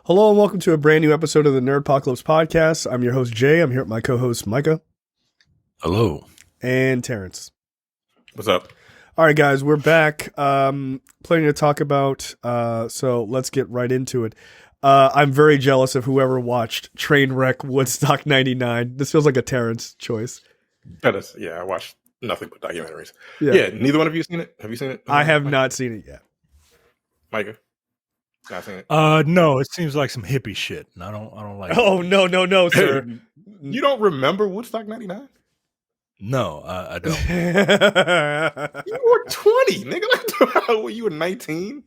Hello and welcome to a brand new episode of the Nerdpocalypse podcast. I'm your host, Jay. I'm here with my co-host, Micah. Hello. And Terrence. What's up? All right, guys, we're back. Plenty to talk about, so let's get right into it. I'm very jealous of whoever watched Trainwreck Woodstock 99. This feels like a Terrence choice. That is, I watched nothing but documentaries. Yeah, neither one of you seen it? Have you seen it? I have not seen it yet. Micah? Not seen it? No, it seems like some hippie shit. And I don't like Oh, it. no, sir. You don't remember Woodstock 99? No, I don't. You were 20, nigga. How were you 19?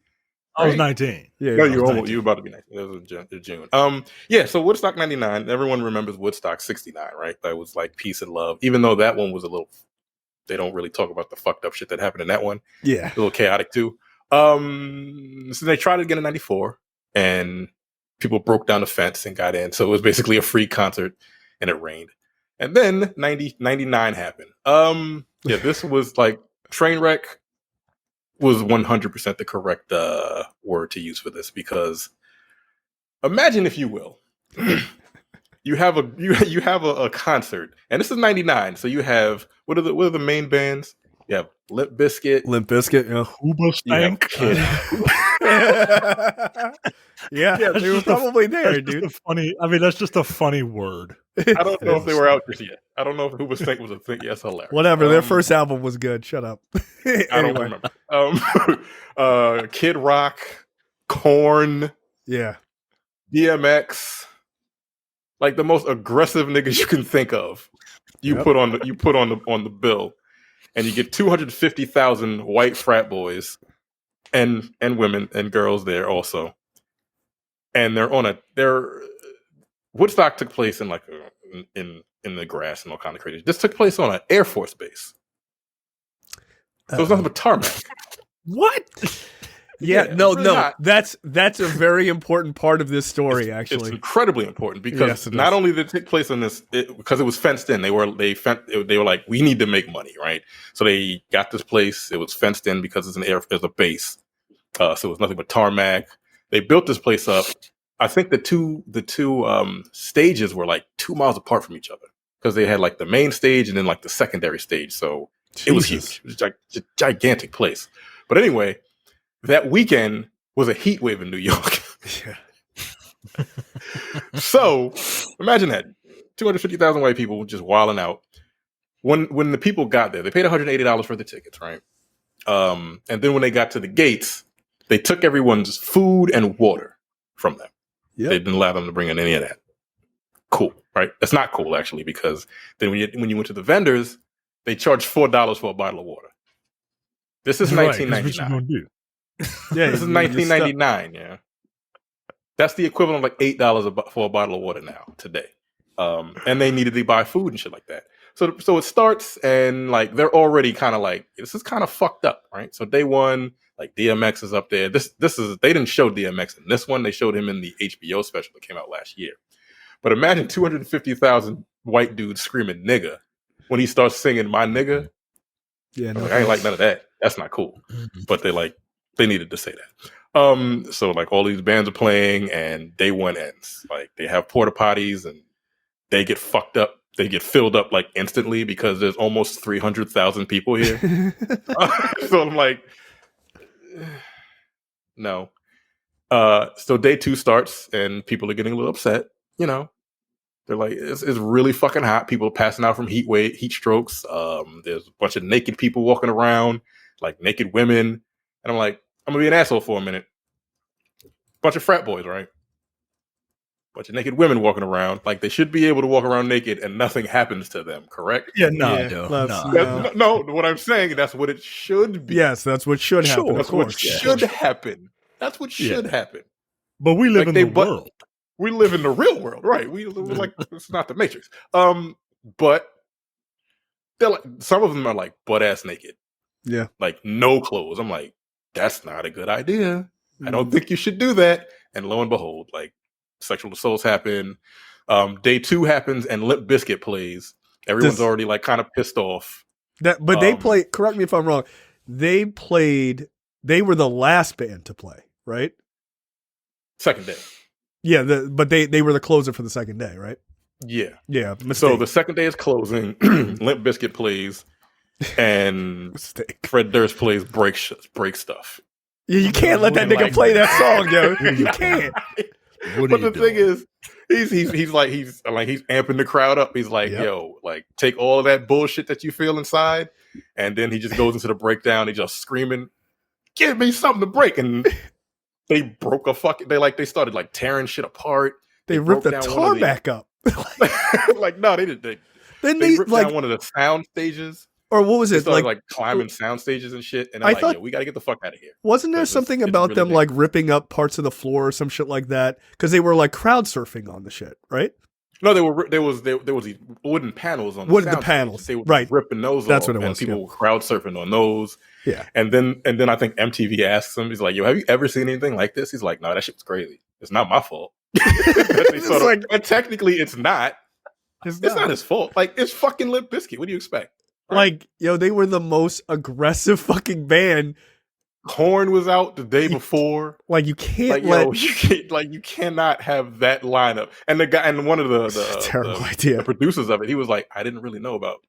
I was 19. Yeah, No, I was you 19. were about to be 19. It was in June. So Woodstock 99, everyone remembers Woodstock 69, right? That was like peace and love. Even though that one was a little, they don't really talk about the fucked up shit that happened in that one. Yeah. A little chaotic too. So they tried it again in 94 and people broke down the fence and got in. So it was basically a free concert and it rained. And then 99 happened. This was like Trainwreck was 100% the correct word to use for this, because imagine, if you will, you have a concert, and this is 99. So you have, what are the main bands? You have Limp Bizkit, yeah. Hoobastank. Kid. Yeah, they were probably there, dude. That's just a funny word. I don't know if they were out just yet. I don't know if Hoobastank was a thing. Yes, hilarious. Whatever, their first album was good. Shut up. I don't remember. Kid Rock, Korn, Yeah. DMX, like the most aggressive niggas you can think of. You put on the bill, and you get 250,000 white frat boys and women and girls there also. And Woodstock took place in like in the grass and all kind of crazy. This took place on an Air Force base. So it's nothing but tarmac. What? Yeah, no. That's a very important part of this story. Actually, it's incredibly important, because not only did it take place on this, because it was fenced in. They were like, we need to make money, right? So they got this place. It was fenced in because it's a base. So it was nothing but tarmac. They built this place up. I think the two stages were like 2 miles apart from each other, because they had like the main stage and then like the secondary stage. So It was huge. It was like a gigantic place. But anyway, that weekend was a heat wave in New York. Yeah. So imagine that 250,000 white people just wilding out. When the people got there, they paid $180 for the tickets, right? And then when they got to the gates, they took everyone's food and water from them. Yep. They didn't allow them to bring in any of that. Cool, right? That's not cool, actually, because then when you went to the vendors, they charged $4 for a bottle of water. This is 1999. What you gonna do? Yeah, This is 1999. Yeah, that's the equivalent of like $8 for a bottle of water now today. And they needed to buy food and shit like that. So it starts, and like they're already kind of like, this is kind of fucked up, right? So day one, like DMX is up there. This is, they didn't show DMX in this one. They showed him in the HBO special that came out last year. But imagine 250,000 white dudes screaming nigga when he starts singing my nigga. Yeah, I ain't like none of that. That's not cool. But they needed to say that. So like all these bands are playing, and day one ends. Like they have porta potties, and they get fucked up. They get filled up like instantly, because there's almost 300,000 people here. So I'm like, no. So day two starts, and people are getting a little upset. You know, they're like, it's really fucking hot. People are passing out from heat strokes. There's a bunch of naked people walking around, like naked women. And I'm like, I'm gonna be an asshole for a minute. Bunch of frat boys, right? Bunch of naked women walking around. Like, they should be able to walk around naked and nothing happens to them, correct? Yeah, No, what I'm saying, that's what it should be. Yes, that's what should happen. That's what should happen. That's what should happen. But we live in the world. We live in the real world, right? We live like, it's not the Matrix. But they're like, some of them are like butt ass naked. Yeah. Like no clothes. I'm like, that's not a good idea. I don't think you should do that. And lo and behold, like, sexual assaults happen. Day two happens, and Limp Bizkit plays. Everyone's already like kind of pissed off. But they played, correct me if I'm wrong, they were the last band to play, right? Second day. Yeah, but they were the closer for the second day, right? Yeah. Yeah. Mistake. So the second day is closing. Limp Bizkit plays, and Fred Durst plays break stuff. Yeah, you can't let that nigga play that song, yo. You can't. But the thing is, he's amping the crowd up. He's like, yo, like take all of that bullshit that you feel inside, and then he just goes into the breakdown. He just screaming, "Give me something to break!" And they broke they started like tearing shit apart. They ripped the tarmac up. Like no, they didn't. They ripped down one of the sound stages. Or what was it? They started like climbing sound stages and shit. And I thought, we got to get the fuck out of here. Wasn't there something about really them like ripping up parts of the floor or some shit like that? Because they were like crowd surfing on the shit, right? No, there was these wooden panels on the panels. They were right, ripping those That's off, what it was. And people were crowd surfing on those. Yeah. And then I think MTV asks him, he's like, "Yo, have you ever seen anything like this?" He's like, "No, that shit was crazy. It's not my fault." And technically, it's not. It's not his fault. Like it's fucking Limp Bizkit. What do you expect? Like, yo, they were the most aggressive fucking band. Korn was out the day before. Like, you can't you cannot have that lineup. And the guy, and one of terrible idea. The producers of it, he was like, I didn't really know about.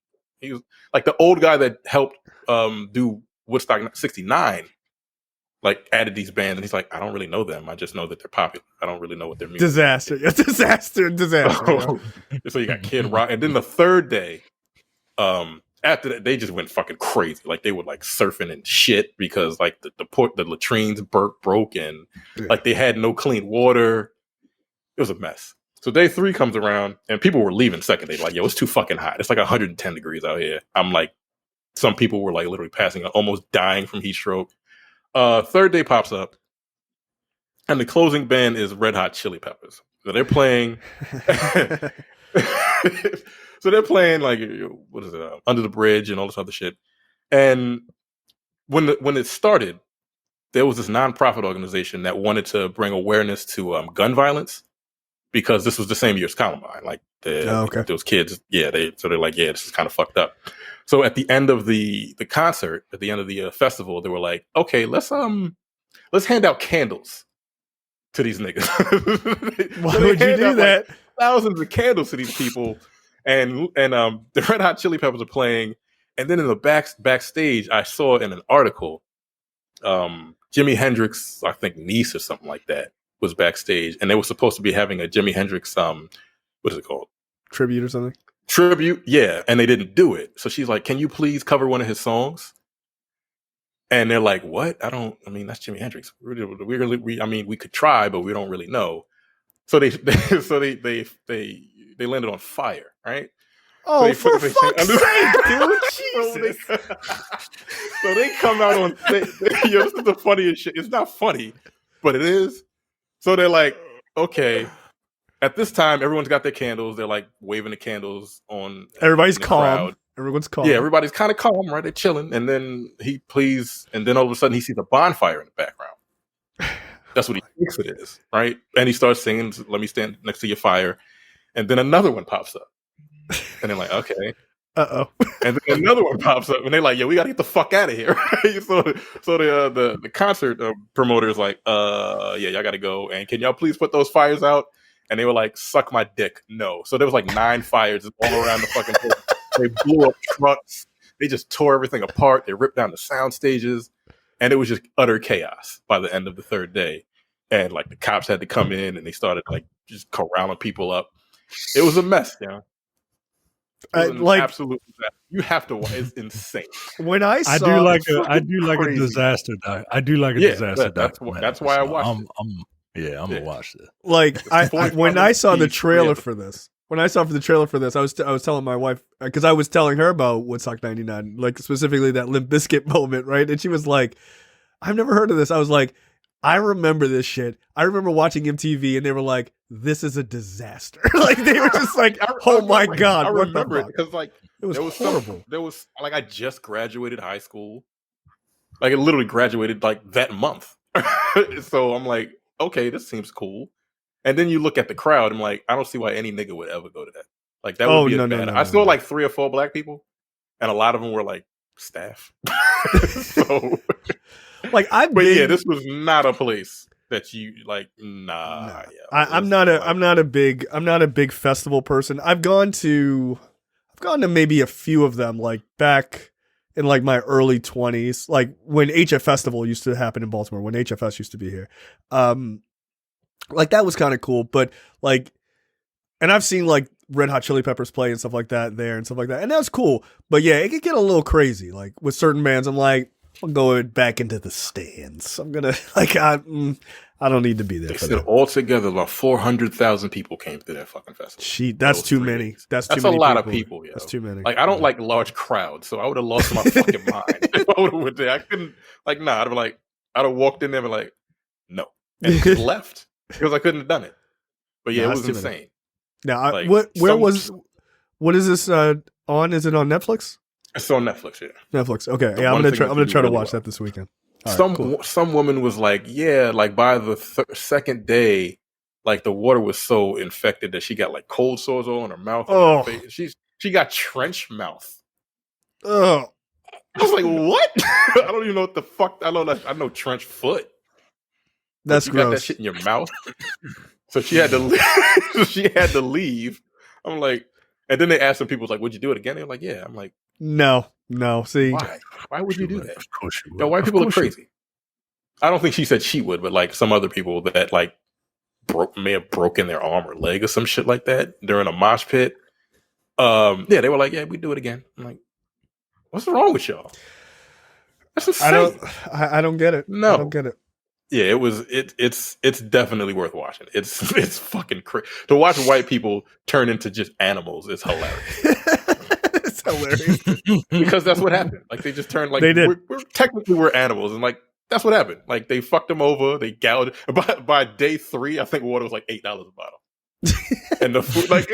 He was like the old guy that helped do Woodstock '69. Like added these bands, and he's like, I don't really know them. I just know that they're popular. I don't really know what their music. Disaster. So you got Kid Rock, and then the third day, after that, they just went fucking crazy. Like they were like surfing and shit because like the latrines broke and like they had no clean water. It was a mess. So day 3 comes around and people were leaving second day. Like, yo, it's too fucking hot. It's like 110 degrees out here. I'm like, some people were like literally passing out, almost dying from heat stroke. Third day pops up, and the closing band is Red Hot Chili Peppers. So they're playing. So they're playing like what is it? Under the Bridge and all this other shit. And when it started, there was this nonprofit organization that wanted to bring awareness to gun violence because this was the same year as Columbine. Like those kids, they're like, this is kind of fucked up. So at the end of the concert, at the end of the festival, they were like, okay, let's hand out candles to these niggas. Why would you do that? Like, thousands of candles to these people, and the Red Hot Chili Peppers are playing, and then in the backstage, I saw in an article, Jimi Hendrix, I think niece or something like that, was backstage, and they were supposed to be having a Jimi Hendrix what is it called? Tribute or something? Tribute, yeah, and they didn't do it. So she's like, "Can you please cover one of his songs?" And they're like, "What? That's Jimi Hendrix. We could try, but we don't really know." So they landed on Fire, right? Oh, so for fuck's sake, dude! Jesus. So they come out on. This is the funniest shit. It's not funny, but it is. So they're like, okay. At this time, everyone's got their candles. They're like waving the candles on. Everybody's calm. Crowd. Everyone's calm. Yeah, everybody's kind of calm, right? They're chilling. And then and then all of a sudden he sees a bonfire in the background. That's what he thinks it is, right? And he starts singing, "Let me stand next to your fire." And then another one pops up. And they're like, okay. Uh-oh. And then another one pops up. And they're like, we got to get the fuck out of here. So the concert promoter is like, y'all got to go. And can y'all please put those fires out? And they were like, "Suck my dick." No. So there was like 9 fires all around the fucking place. They blew up trucks. They just tore everything apart. They ripped down the sound stages. And it was just utter chaos by the end of the third day. And like the cops had to come in and they started like just corralling people up. It was a mess, absolute disaster. You have to watch. It's insane. When I do like a disaster. I do like a disaster. That's why I watched it. I'm gonna watch this. Like when I saw the trailer for this, I was telling my wife, because I was telling her about Woodstock '99, like specifically that Limp Bizkit moment, right? And she was like, "I've never heard of this." I was like, "I remember this shit. I remember watching MTV, and they were like, this is a disaster." Like they were just like, "Oh my god!" I remember it because like it was horrible. There was like I just graduated high school, like I literally graduated like that month. So I'm like, okay, this seems cool. And then you look at the crowd, I'm like, I don't see why any nigga would ever go to that. Like that would be bad. I saw like 3 or 4 black people, and a lot of them were like staff. So, like, this was not a place that you like. Nah, No. yeah. I'm not a big festival person. I've gone to maybe a few of them, like back in like my early 20s, like when HF Festival used to happen in Baltimore, when HFS used to be here. Like that was kind of cool, but like, and I've seen like Red Hot Chili Peppers play and stuff like that there and stuff like that, and that's cool. But yeah, it could get a little crazy. Like with certain bands, I'm like, I'm going back into the stands. I'm gonna like, I don't need to be there. They for said that. altogether about 400,000 people came to that fucking festival. That's too many. That's too a many lot people. of people. Yo. That's too many. Like I don't like large crowds, so I would have lost my fucking mind if I would have went there. I couldn't like I'd be like I'd have walked in there and be like no, and just left because I couldn't have done it. But yeah, it was insane. Now, like, what is this on? Is it on Netflix? It's on Netflix. Yeah, Netflix. Okay, yeah, I'm gonna try to watch that this weekend. Some woman was like, yeah, like by the second day, like the water was so infected that she got like cold sores all in her mouth. And her face. She got trench mouth. Oh, I was like, what? I don't even know what the fuck. I know trench foot. That's gross. Got that shit in your mouth. So she had to leave. She had to leave. I'm like, and then they asked some people, like, would you do it again? They're like, yeah. I'm like, no. See, why would you do that? Of course you would. No, white people are crazy. I don't think she said she would, but like some other people that like may have broken their arm or leg or some shit like that during a mosh pit. Yeah, they were like, yeah, we do it again. I'm like, what's wrong with y'all? That's insane. I don't get it. No, I don't get it. Yeah, it's definitely worth watching. It's fucking crazy to watch white people turn into just animals. It's hilarious. It's hilarious because that's what happened. Like they just turned like they did. We're animals, and like that's what happened. Like they fucked them over. They gouged. By day 3, I think water was like $8 a bottle, and the food like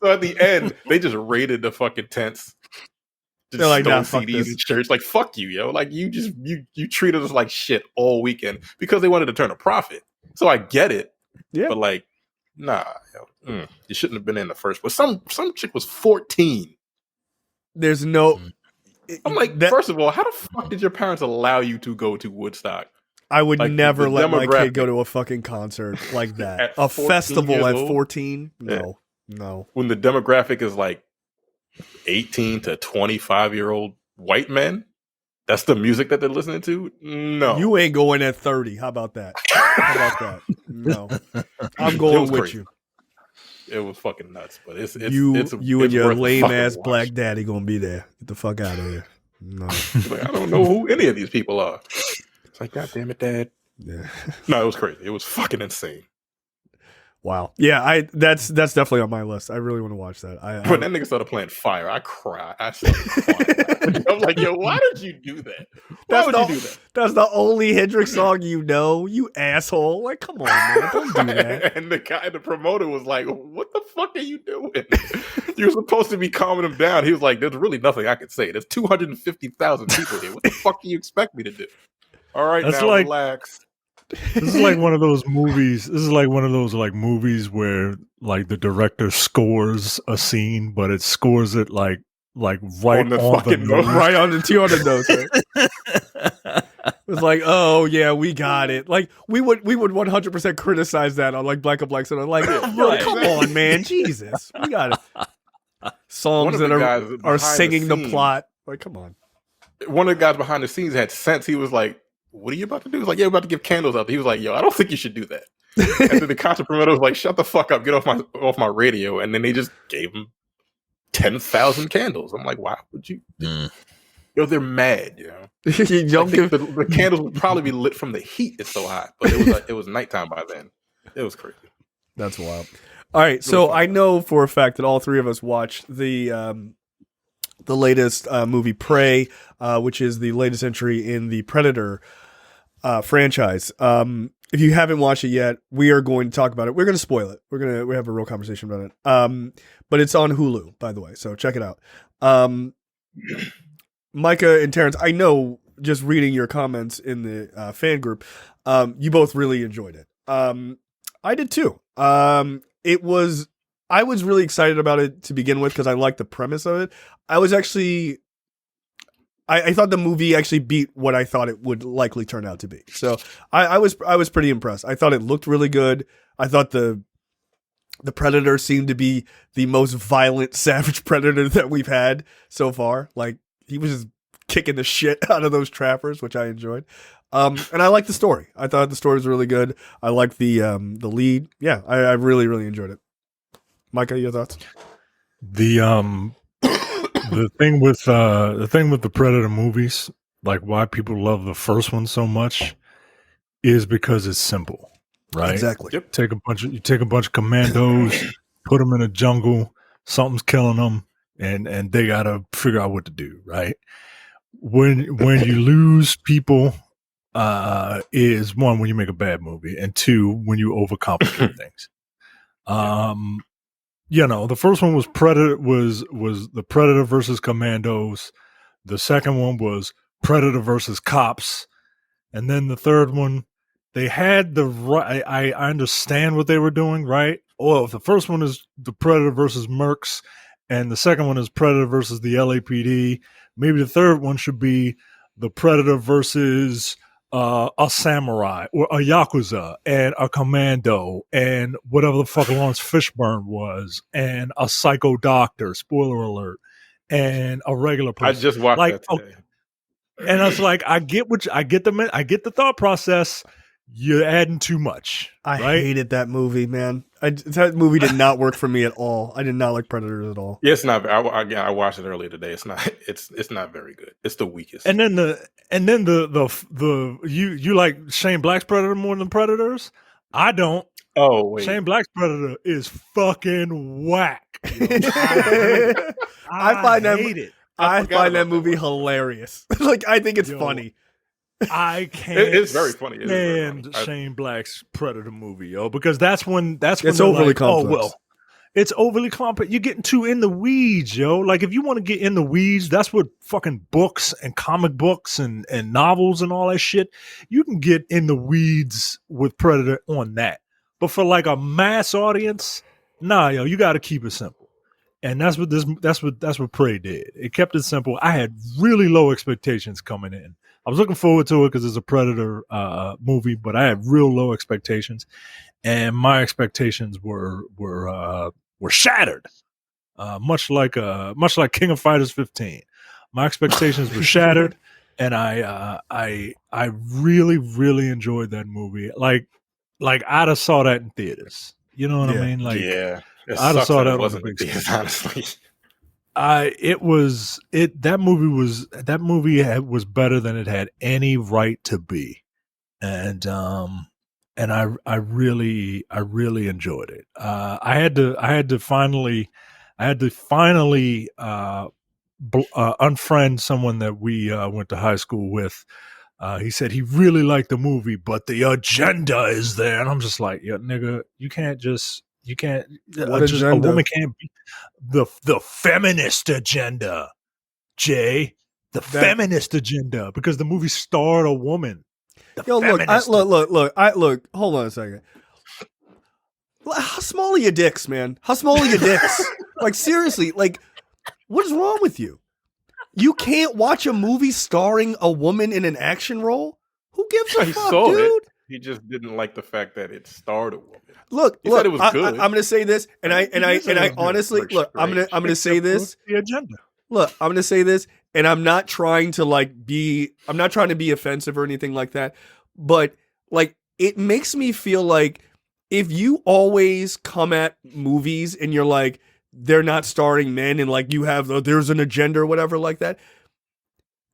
so at the end they just raided the fucking tents. They're like, nah, CDs in church. Like, fuck you, yo. Like, you treated us like shit all weekend because they wanted to turn a profit. So I get it. Yeah. But like, nah, yo, you shouldn't have been in the first place. Some chick was 14. There's no. I'm like, first of all, how the fuck did your parents allow you to go to Woodstock? I would like, never let my kid go to a fucking concert like that. A festival at 14? No. Yeah. No. When the demographic is like 18 to 25-year-old white men, that's the music that they're listening to. No, you ain't going at 30. How about that? No, I'm going with crazy. You. It was fucking nuts, but it's you and your lame ass black daddy gonna be there. Get the fuck out of here. No, like, I don't know who any of these people are. It's like, God damn it, Dad. Yeah. No, it was crazy. It was fucking insane. Wow. Yeah, that's definitely on my list. I really want to watch that. When that nigga started playing Fire, I cried. I started crying. I'm like, yo, why did you do that? Why would you do that? That's the only Hendrix song you know, you asshole. Like, come on, man. Don't do that. And the promoter was like, what the fuck are you doing? You're supposed to be calming him down. He was like, there's really nothing I can say. There's 250,000 people here. What the fuck do you expect me to do? All right, that's now like, relax. This is like one of those movies. This is like one of those like movies where like the director scores a scene, but it scores it like right on the nose. Right on the 200 nose. Right? It's like, oh yeah, we got it. Like we would 100% criticize that on like Black on Black. So I'm like, yo, come on, man, Jesus, we got it. Songs that are singing the plot. Like, come on. One of the guys behind the scenes had sense. He was like, what are you about to do? He's like, yeah, we're about to give candles out. He was like, yo, I don't think you should do that. And then the concert promoter was like, shut the fuck up, get off my radio. And then they just gave him 10,000 candles. I'm like, why would you? Yo, they're mad, you know. The candles would probably be lit from the heat. It's so hot, but it was nighttime by then. It was crazy. That's wild. All right, so I know for a fact that all three of us watched the latest movie Prey, which is the latest entry in the Predator franchise. If you haven't watched it yet, we are going to talk about it. We're going to spoil it. We have a real conversation about it. But it's on Hulu, by the way, so check it out. Micah and Terrence, I know just reading your comments in the fan group, you both really enjoyed it. I did too. I was really excited about it to begin with because I liked the premise of it. I was actually I thought the movie actually beat what I thought it would likely turn out to be. So I was pretty impressed. I thought it looked really good. I thought the Predator seemed to be the most violent, savage Predator that we've had so far. Like, he was just kicking the shit out of those trappers, which I enjoyed. And I liked the story. I thought the story was really good. I liked the lead. Yeah, I really, really enjoyed it. Micah, your thoughts? The thing with the Predator movies, like why people love the first one so much, is because it's simple, right? Exactly. Yep. You take a bunch of commandos, put them in a jungle, something's killing them, and they gotta figure out what to do, right? When you lose people, is one, when you make a bad movie, and two, when you overcomplicate things. The first one was Predator was the Predator versus Commandos. The second one was Predator versus Cops, and then the third one, they had the right. I understand what they were doing, right? Oh, the first one is the Predator versus Mercs, and the second one is Predator versus the LAPD. Maybe the third one should be the Predator versus a samurai or a yakuza and a commando and whatever the fuck Lawrence Fishburne was and a psycho doctor, spoiler alert, and a regular person. I just watched that today. And I was like, I get the thought process. You're adding too much. I right? hated that movie, man. That movie did not work for me at all. I did not like Predators at all. Yeah, it's not. I watched it earlier today. It's not. It's not very good. It's the weakest. And then you like Shane Black's Predator more than Predators? I don't. Oh wait, Shane Black's Predator is fucking whack. I find that movie hilarious. Like, I think it's funny. I can't. It's very funny. Stand Shane Black's Predator movie, because that's when it's overly complex. Oh well, it's overly complex. You're getting too in the weeds, yo. Like, if you want to get in the weeds, that's what fucking books and comic books and novels and all that shit. You can get in the weeds with Predator on that, but for like a mass audience, nah, yo, you got to keep it simple. And that's what Prey did. It kept it simple. I had really low expectations coming in. I was looking forward to it because it's a Predator movie, but I had real low expectations, and my expectations were shattered. Much like King of Fighters 15, my expectations were shattered, and I really, really enjoyed that movie. Like I'd have saw that in theaters. You know what I mean? Like, yeah, I'd have saw that on the big screen. Honestly. That movie was better than it had any right to be, and I really enjoyed it. I had to finally unfriend someone that we went to high school with. He said he really liked the movie, but the agenda is there, and I'm just like, yeah, nigga, you can't. A woman can't be the feminist agenda, Jay. Feminist agenda, because the movie starred a woman. Look. Hold on a second. How small are your dicks, man? How small are your dicks? Like, seriously, like, what is wrong with you? You can't watch a movie starring a woman in an action role? Who gives a fuck, dude? It. He just didn't like the fact that it starred a woman. Look, he said it was good. I'm going to say this, and I honestly, look, I'm going to say this. The agenda. Look, I'm going to say this, and I'm not trying to be offensive or anything like that, but like, it makes me feel like if you always come at movies and you're like, they're not starring men, and like, you have there's an agenda or whatever like that.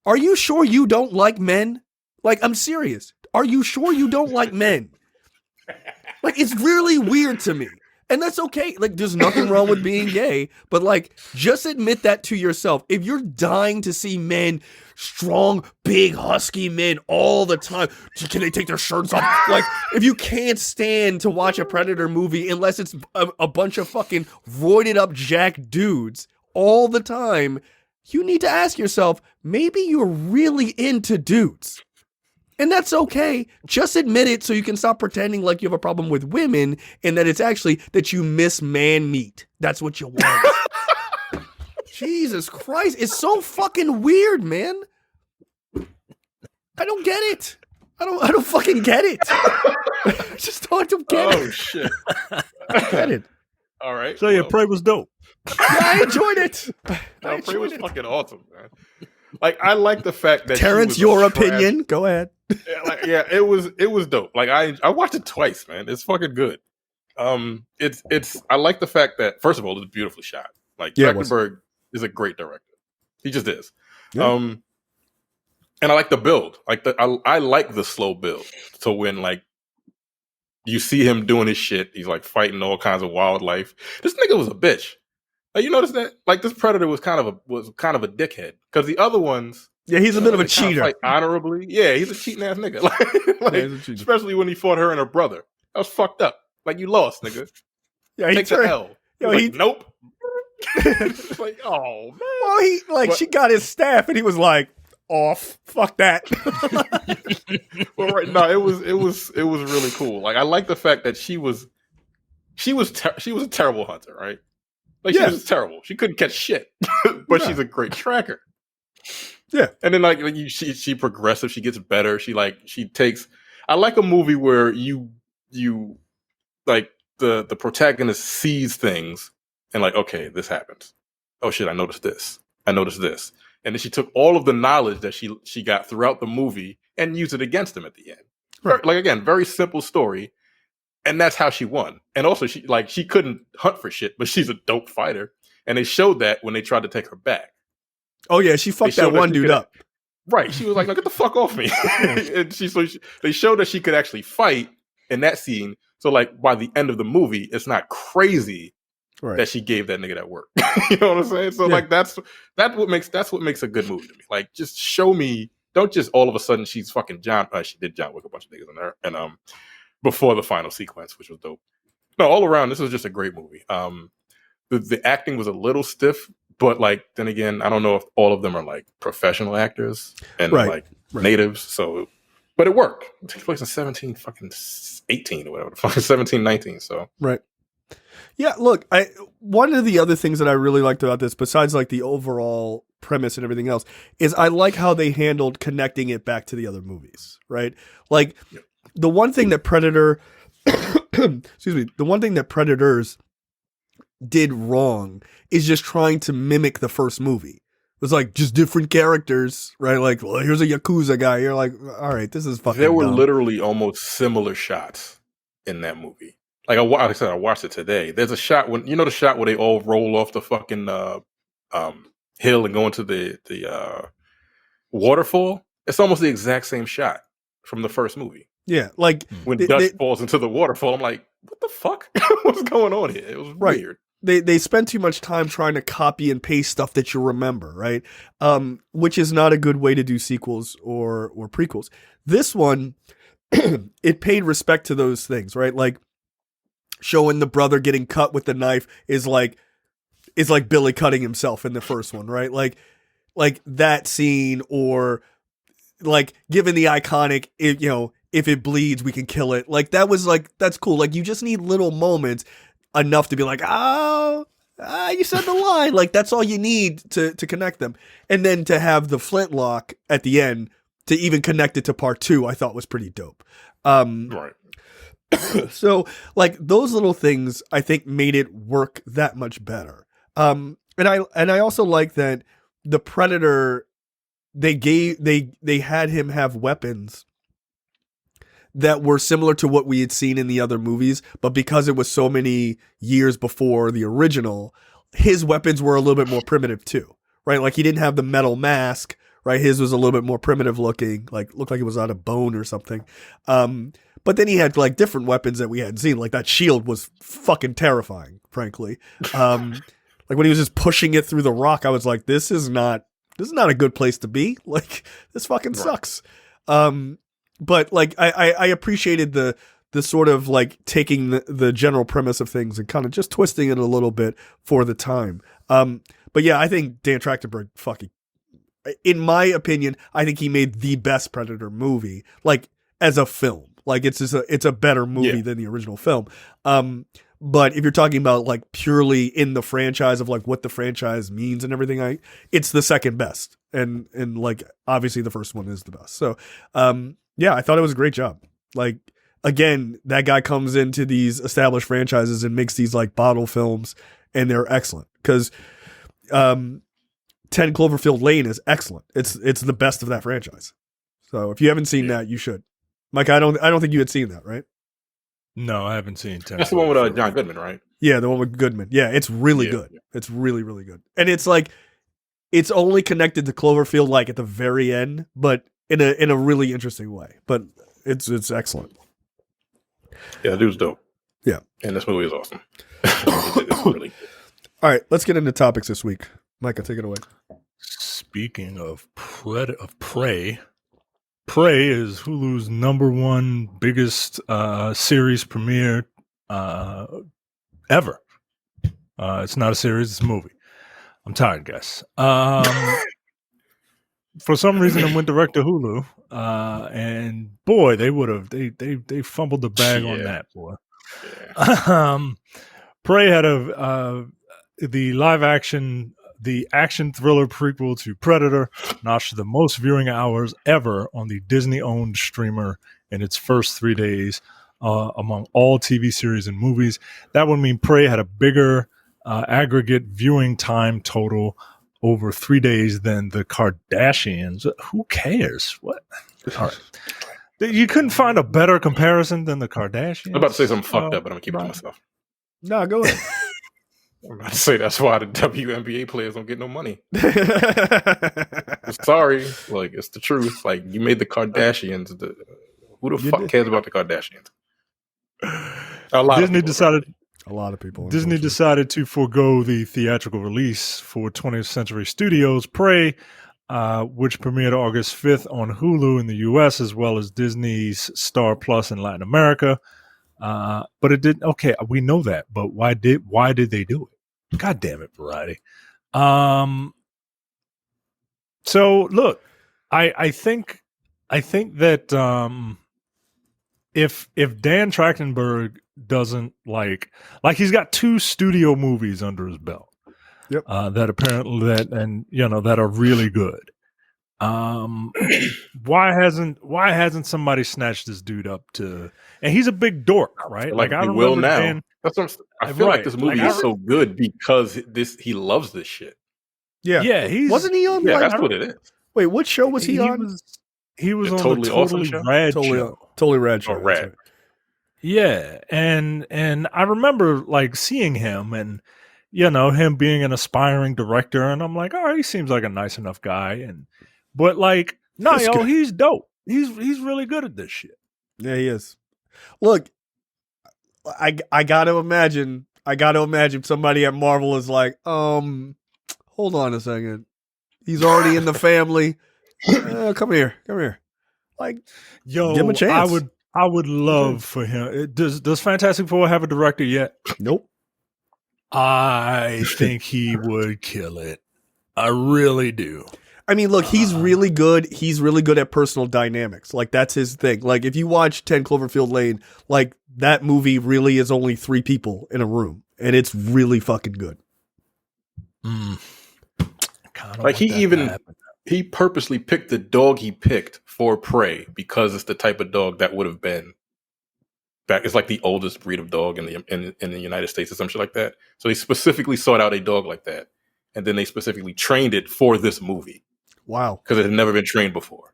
Are you sure you don't like men? Like, I'm serious. Are you sure you don't like men? Like, it's really weird to me. And that's okay. Like, there's nothing wrong with being gay, but like, just admit that to yourself. If you're dying to see men, strong, big, husky men all the time, can they take their shirts off? Like, if you can't stand to watch a Predator movie unless it's a bunch of fucking roided up jack dudes all the time, you need to ask yourself, maybe you're really into dudes. And that's okay. Just admit it so you can stop pretending like you have a problem with women and that it's actually that you miss man meat. That's what you want. Jesus Christ. It's so fucking weird, man. I don't get it. I don't fucking get it. I just don't get it. Oh shit! I get it. All right. So yeah, Prey was dope. Yeah, I enjoyed it. No, Prey was fucking awesome, man. Like I like the fact that Terrence, your opinion. Go ahead. Yeah, it was dope. Like I watched it twice, man. It's fucking good. It's I like the fact that first of all, it's beautifully shot. Like Trachtenberg is a great director. He just is. Yeah. And I like the build. Like I like the slow build. So when like you see him doing his shit, he's like fighting all kinds of wildlife. This nigga was a bitch. Like you notice that? Like this Predator was kind of a dickhead. Because the other ones, he's a bit of a cheater. Fight honorably. Yeah, he's a cheating ass nigga. Like especially when he fought her and her brother. That was fucked up. Like you lost, nigga. Yeah, take the L. Nope. Like, oh man. Well, she got his staff and he was like, off. Fuck that. Well, right. No, it was really cool. Like I like the fact that she was a terrible hunter, right? Like she was terrible. She couldn't catch shit, but she's a great tracker. Yeah, and then she progressive. She gets better. She takes. I like a movie where you like the protagonist sees things and like, okay, this happens. Oh shit, I noticed this. I noticed this. And then she took all of the knowledge that she got throughout the movie and used it against him at the end. Right. Like again, very simple story. And that's how she won. And also she couldn't hunt for shit, but she's a dope fighter. And they showed that when they tried to take her back. Oh yeah, she fucked that one dude up. Right. She was like, no, get the fuck off me. And they showed that she could actually fight in that scene. So like by the end of the movie, it's not crazy that she gave that nigga that work. You know what I'm saying? So like that's what makes a good movie to me. Like just show me, don't just all of a sudden she's fucking John. She did John Wick a bunch of niggas in there, and before the final sequence, which was dope. No, all around this was just a great movie. The acting was a little stiff, but like then again, I don't know if all of them are like professional actors and natives. So, but it worked. It takes place in 18 or whatever, 1719. So right. Yeah, look, one of the other things that I really liked about this, besides like the overall premise and everything else, is I like how they handled connecting it back to the other movies, right? Like the one thing that Predator, the one thing that Predators did wrong is just trying to mimic the first movie. It was like just different characters, right? Like, well, here's a Yakuza guy. You're like, all right, this is fucking There were dumb. literally almost similar shots in that movie. Like I said, I watched it today. There's a shot when the shot where they all roll off the fucking hill and go into the waterfall. It's almost the exact same shot from the first movie. Yeah, like when Dutch falls into the waterfall. I'm like, what the fuck? What's going on here? It was weird. They spend too much time trying to copy and paste stuff that you remember, right? Which is not a good way to do sequels or prequels. This one, it paid respect to those things, right? Like showing the brother getting cut with the knife is like Billy cutting himself in the first one, right? Like that scene, or like giving the iconic, if it bleeds, we can kill it. Like that was like, that's cool. Like you just need little moments enough to be like, you said the line. Like that's all you need to connect them. And then to have the flintlock at the end to even connect it to part 2, I thought was pretty dope. Right. So like those little things I think made it work that much better. And I also like that the Predator, they had him have weapons that were similar to what we had seen in the other movies, but because it was so many years before the original, his weapons were a little bit more primitive too, right? Like he didn't have the metal mask, right? His was a little bit more primitive looking, like looked like it was out of bone or something. But then he had like different weapons that we hadn't seen. Like that shield was fucking terrifying, frankly. Like when he was just pushing it through the rock, I was like, this is not a good place to be. Like this fucking sucks. But like I appreciated the sort of like taking the general premise of things and kind of just twisting it a little bit for the time. But yeah, I think Dan Trachtenberg fucking, in my opinion, I think he made the best Predator movie, like as a film. Like it's a better movie than the original film. But if you're talking about like purely in the franchise of like what the franchise means and everything, it's the second best. and like obviously the first one is the best. So yeah, I thought it was a great job. Like again, that guy comes into these established franchises and makes these like bottle films, and they're excellent because 10 Cloverfield Lane is excellent. It's the best of that franchise. So if you haven't seen that, you should. Mike, I don't think you had seen that, right? No, I haven't seen 10. That's the one with John Goodman, right? Yeah, the one with Goodman. Yeah, it's really good. It's really, really good. And it's like it's only connected to Cloverfield like at the very end, but in a really interesting way. But it's excellent. Yeah, the dude's dope. Yeah. And this movie is awesome. It's really good. All right, let's get into topics this week. Micah, take it away. Speaking of Prey, Prey is Hulu's #1 biggest series premiere ever. It's not a series; it's a movie. I'm tired, guys. For some reason, it went direct to Hulu, and boy, they fumbled the bag on that, boy. Yeah. Prey had the action thriller prequel to Predator, notched the most viewing hours ever on the Disney-owned streamer in its first 3 days among all TV series and movies. That would mean Prey had a bigger aggregate viewing time total over 3 days than the Kardashians. Who cares? What? All right. You couldn't find a better comparison than the Kardashians? I'm about to say something fucked up, but I'm going to keep it to myself. No, go ahead. I'm about to say that's why the WNBA players don't get no money. Sorry. Like, it's the truth. Like, you made the Kardashians. Who the fuck cares about the Kardashians? A lot of people. Disney decided to forego the theatrical release for 20th Century Studios' Prey, which premiered August 5th on Hulu in the U.S. as well as Disney's Star Plus in Latin America. But it didn't. Okay, we know that, but why did they do it? God damn it, Variety. So look, I think that if Dan Trachtenberg doesn't like he's got 2 studio movies under his belt, yep, that are really good. Why hasn't somebody snatched this dude up to? And he's a big dork, right? Like I will now. That's what I feel like this movie is so good because he loves this shit. Yeah, wasn't he on? Yeah, that's what it is. Wait, what show was he on? He was on Totally the Awesome Totally show? Rad show. Totally Rad show. Oh, Rad. Right. Yeah, and I remember like seeing him and him being an aspiring director, and I'm like, all right, he seems like a nice enough guy, but like, no, he's dope. He's really good at this shit. Yeah, he is. Look, I gotta imagine somebody at Marvel is like, hold on a second. He's already in the family. Come here. Like, yo, give him a chance. I would love for him. Does Fantastic Four have a director yet? Nope. I think he would kill it. I really do. I mean, look, he's really good. He's really good at personal dynamics. Like, that's his thing. Like, if you watch 10 Cloverfield Lane, like, that movie really is only 3 people in a room. And it's really fucking good. Like, he purposely picked the dog he picked for Prey because it's the type of dog that would have been back. It's like the oldest breed of dog in the United States or some shit like that. So he specifically sought out a dog like that. And then they specifically trained it for this movie. Wow. Because it had never been trained before.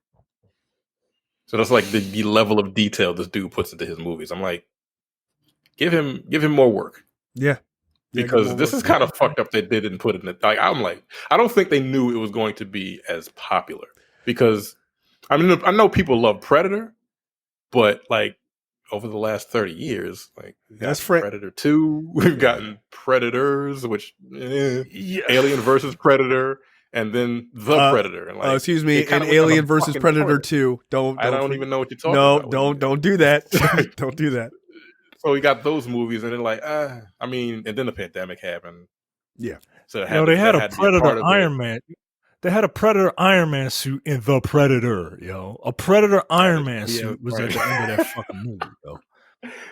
So that's like the level of detail this dude puts into his movies. I'm like, give him more work. Yeah. Because this is kind of fucked up that they didn't put it in it. Like, I'm like, I don't think they knew it was going to be as popular. Because I mean, I know people love Predator, but like over the last 30 years, like we've got Predator 2, we've gotten Predators, which Alien versus Predator, and then The Predator. And like, excuse me, and Alien versus Predator 2. I don't even know what you're talking about. No, don't do that. Don't do that. So we got those movies, and then like, I mean, and then the pandemic happened. Yeah. So they had a Predator Iron Man. They had a Predator Iron Man suit in The Predator, yo. A Predator Iron Man suit was at the end of that fucking movie, yo.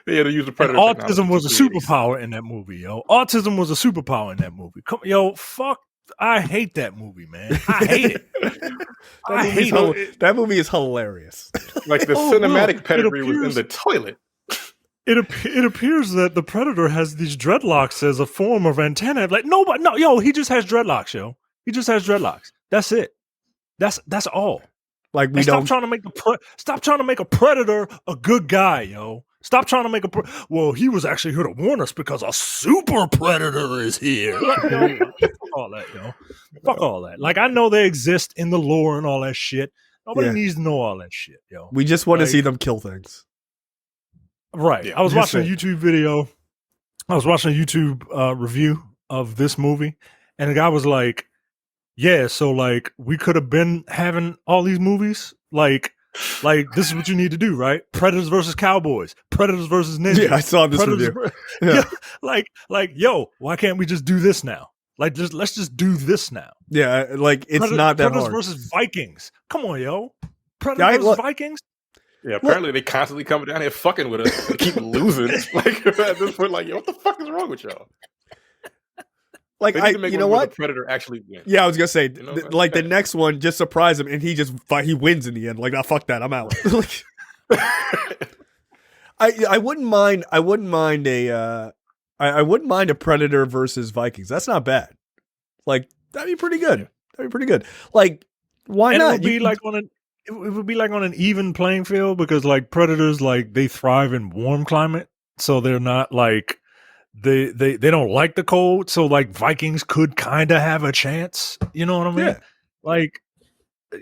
They had to use the Predator. And autism was a superpower in that movie, yo. Autism was a superpower in that movie. Fuck I hate that movie, man. I hate it. I hate it. That movie is hilarious. Like the cinematic pedigree was in the toilet. It appears that the Predator has these dreadlocks as a form of antenna. Like he just has dreadlocks, yo. He just has dreadlocks. That's it. That's all. Like stop trying to make a Predator a good guy, yo. Stop trying to make well, he was actually here to warn us because a super predator is here. Fuck all that, yo. Fuck all that. Like, I know they exist in the lore and all that shit. Nobody needs to know all that shit, yo. We just want to see them kill things. Right. Yeah, I was watching a YouTube video. I was watching a YouTube review of this movie, and the guy was like, yeah, so like we could have been having all these movies like this is what you need to do, right? Predators versus Cowboys, Predators versus Ninjas. Yeah, I saw this review. Yeah. Yo, why can't we just do this now? Like, let's just do this now. Yeah, like it's not that Predators hard. versus Vikings. Come on, yo. Predators versus Vikings. Yeah, apparently they constantly coming down here fucking with us and keep losing. Like at this point, like, yo, what the fuck is wrong with y'all? Like, you know what? The Predator actually wins. Yeah, I was gonna say, the next one, just surprise him, and he wins in the end. Like, nah, fuck that, I'm out. I wouldn't mind. I wouldn't mind a Predator versus Vikings. That's not bad. Like, that'd be pretty good. That'd be pretty good. Like, why not? It would be like on an even playing field because like Predators, like they thrive in warm climate, so they're not like. They don't like the cold, so like Vikings could kind of have a chance. You know what I mean? Yeah. Like,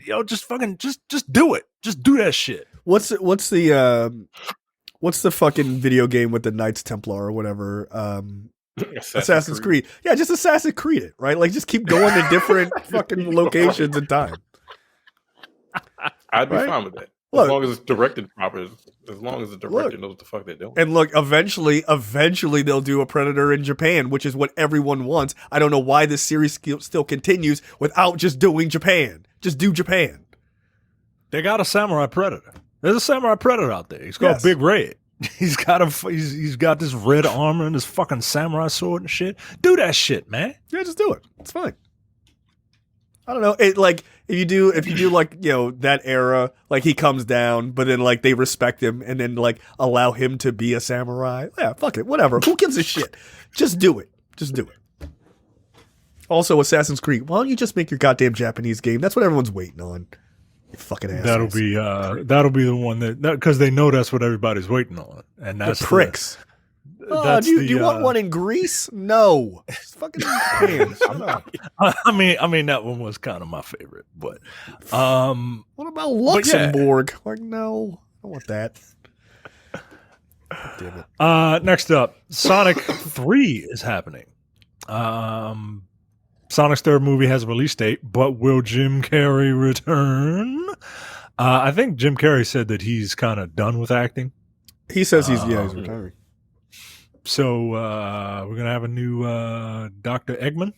yo, just fucking just do it. Just do that shit. What's the fucking video game with the Knights Templar or whatever? Assassin's Creed. Yeah, just Assassin's Creed it, right? Like, just keep going to different fucking locations and time. I'd be fine with that. As long as it's directed proper. As long as the director knows what the fuck they're doing. And look, eventually they'll do a Predator in Japan, which is what everyone wants. I don't know why this series still continues without just doing Japan. Just do Japan. They got a samurai Predator. There's a samurai Predator out there. He's called Big Red. He's got this red armor and this fucking samurai sword and shit. Do that shit, man. Yeah, just do it. It's fine. I don't know. It like if you do like, you know, that era, like he comes down, but then like they respect him and then like allow him to be a samurai. Yeah, fuck it, whatever. Who gives a shit? Just do it. Just do it. Also, Assassin's Creed. Why don't you just make your goddamn Japanese game? That's what everyone's waiting on. You fucking assholes. That'll be the one that because they know that's what everybody's waiting on, and that's the pricks. Do you want one in Greece? No. It's fucking Japan. I mean that one was kind of my favorite, but what about Luxembourg? Like, no, I don't want that. Damn it. Next up, Sonic 3 is happening. Sonic's third movie has a release date, but will Jim Carrey return? I think Jim Carrey said that he's kind of done with acting. He says he's retiring. So we're gonna have a new Dr. Eggman.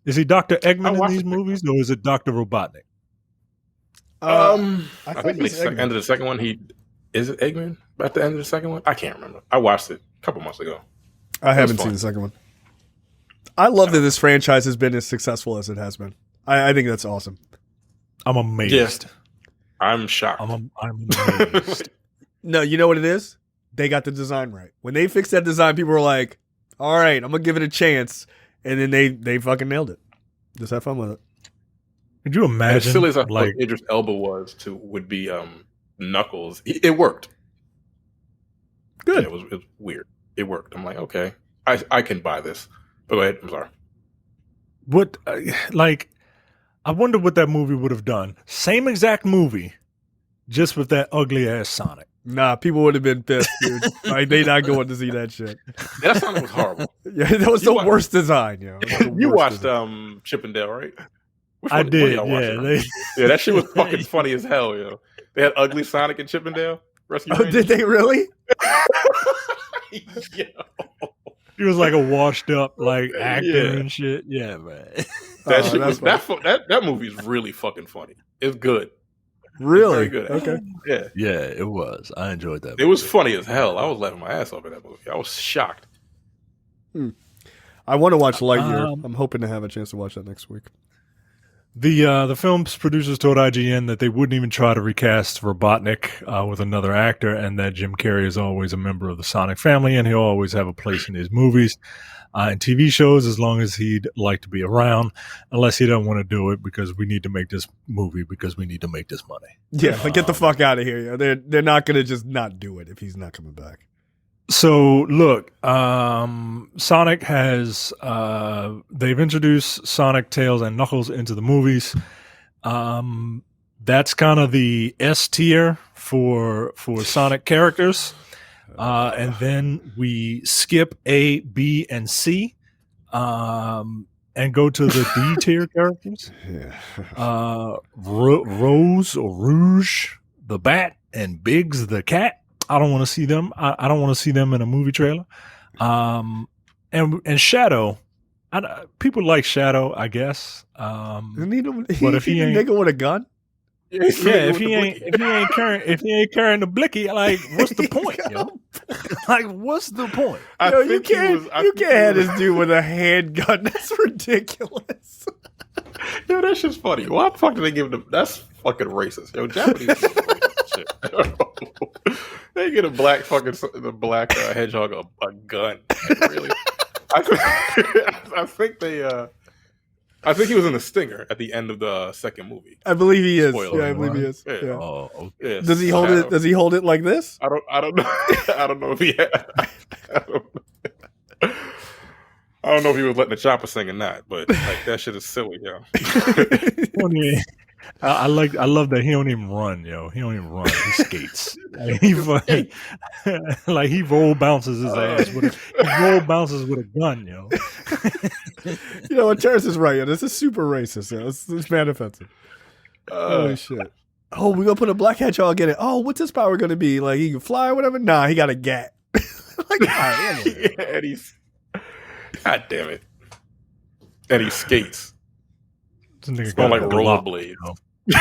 Is he Dr. Eggman in these movies, or is it Dr. Robotnik? I think the end of the second one, is it Eggman at the end of the second one? I can't remember. I watched it a couple months ago. I haven't seen the second one. I love that this franchise has been as successful as it has been. I think that's awesome. I'm amazed. Yeah. I'm shocked. I'm amazed. No, you know what it is? They got the design right. When they fixed that design, people were like, all right, I'm going to give it a chance. And then they fucking nailed it. Just have fun with it. Could you imagine? As silly as I thought Idris Elba would be Knuckles. It worked. Good. Yeah, it was weird. It worked. I'm like, okay, I can buy this. But go ahead. I'm sorry. What, I wonder what that movie would have done. Same exact movie, just with that ugly ass Sonic. Nah, people would have been pissed, dude. Like, they not going to see that shit. That Sonic was horrible. Yeah, that was the worst design, yo. You watched Chip and Dale, right? I did, yeah. Yeah, that shit was fucking funny as hell, yo. They had ugly Sonic and Chip and Dale. Did they really? Yo. He was like a washed up actor and shit. Yeah, man. That movie is really fucking funny. It's good. Really? It's very good. Okay. Yeah. Yeah, it was. I enjoyed that. It was funny as hell. I was laughing my ass off in that movie. I was shocked. I want to watch Lightyear. I'm hoping to have a chance to watch that next week. The film's producers told IGN that they wouldn't even try to recast Robotnik with another actor, and that Jim Carrey is always a member of the Sonic family, and he'll always have a place in his movies and TV shows as long as he'd like to be around, unless he doesn't want to do it because we need to make this movie because we need to make this money. Yeah, like get the fuck out of here. They're not going to just not do it if he's not coming back. So look, Sonic has they've introduced Sonic, Tails, and Knuckles into the movies. That's kind of the S tier for Sonic characters, and then we skip A, B, and C, and go to the D tier characters. Rose or Rouge the Bat and Biggs the Cat. I don't want to see them. I don't want to see them in a movie trailer. And Shadow, people like Shadow, I guess. But if he ain't nigga with a gun, if he ain't carrying the blicky, like, what's the point, yo? Like, what's the point? You can't have this dude with a handgun. That's ridiculous. Yo, that shit's funny. Why the fuck did they give him? That's fucking racist. Yo, Japanese is racist shit. They get the black hedgehog a gun. Like, really? I think he was in the stinger at the end of the second movie. I believe he is. Spoiler. Yeah, I believe he is. Yeah. Yeah. Oh, okay. Yeah, Does he hold it? Does he hold it like this? I don't know. I don't know if he had. I don't know if he was letting the chopper sing or not, but like that shit is silly, yo. I love that he don't even run, yo. He don't even run. He skates. Like he roll bounces his ass with a gun, yo. You know what? Terrence is right. Yo. This is super racist. Yo. It's mad offensive. Holy shit! Oh, we gonna put a black hedgehog in it. Oh, what's his power gonna be? Like he can fly or whatever? Nah, he got a gat. Like, and he's. God damn it! And he skates. It's more like rollerblades. He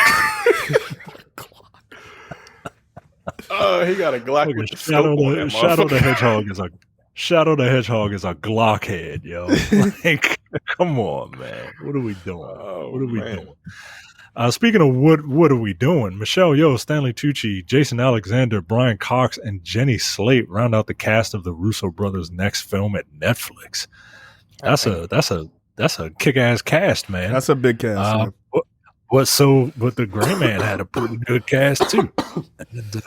got a Glock with the Shadow the Hedgehog is a Glock head, yo. Like, come on, man. What are we doing? Doing? Speaking of what are we doing? Michelle Yeoh, Stanley Tucci, Jason Alexander, Brian Cox, and Jenny Slate round out the cast of the Russo brothers' next film at Netflix. That's a kick-ass cast, man. That's a big cast. But the Gray Man had a pretty good cast too. And,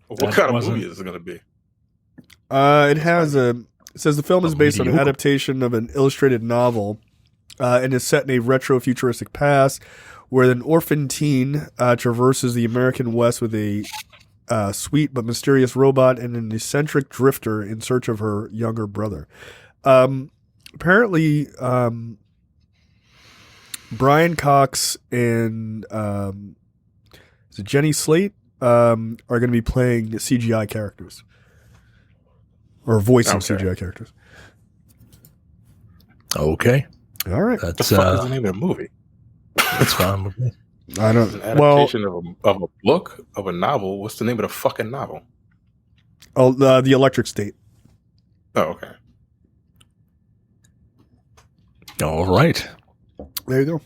what kind of movie is it going to be? It says the film is based on an adaptation of an illustrated novel, and is set in a retro-futuristic past where an orphan teen traverses the American West with a sweet but mysterious robot and an eccentric drifter in search of her younger brother. Apparently, Brian Cox and is it Jenny Slate are going to be playing CGI characters or voicing CGI characters. Okay, all right. That's the name of the movie. That's fine with me. I don't. An adaptation of a book of a novel. What's the name of the fucking novel? Oh, the Electric State. Oh, okay. All right. There you go.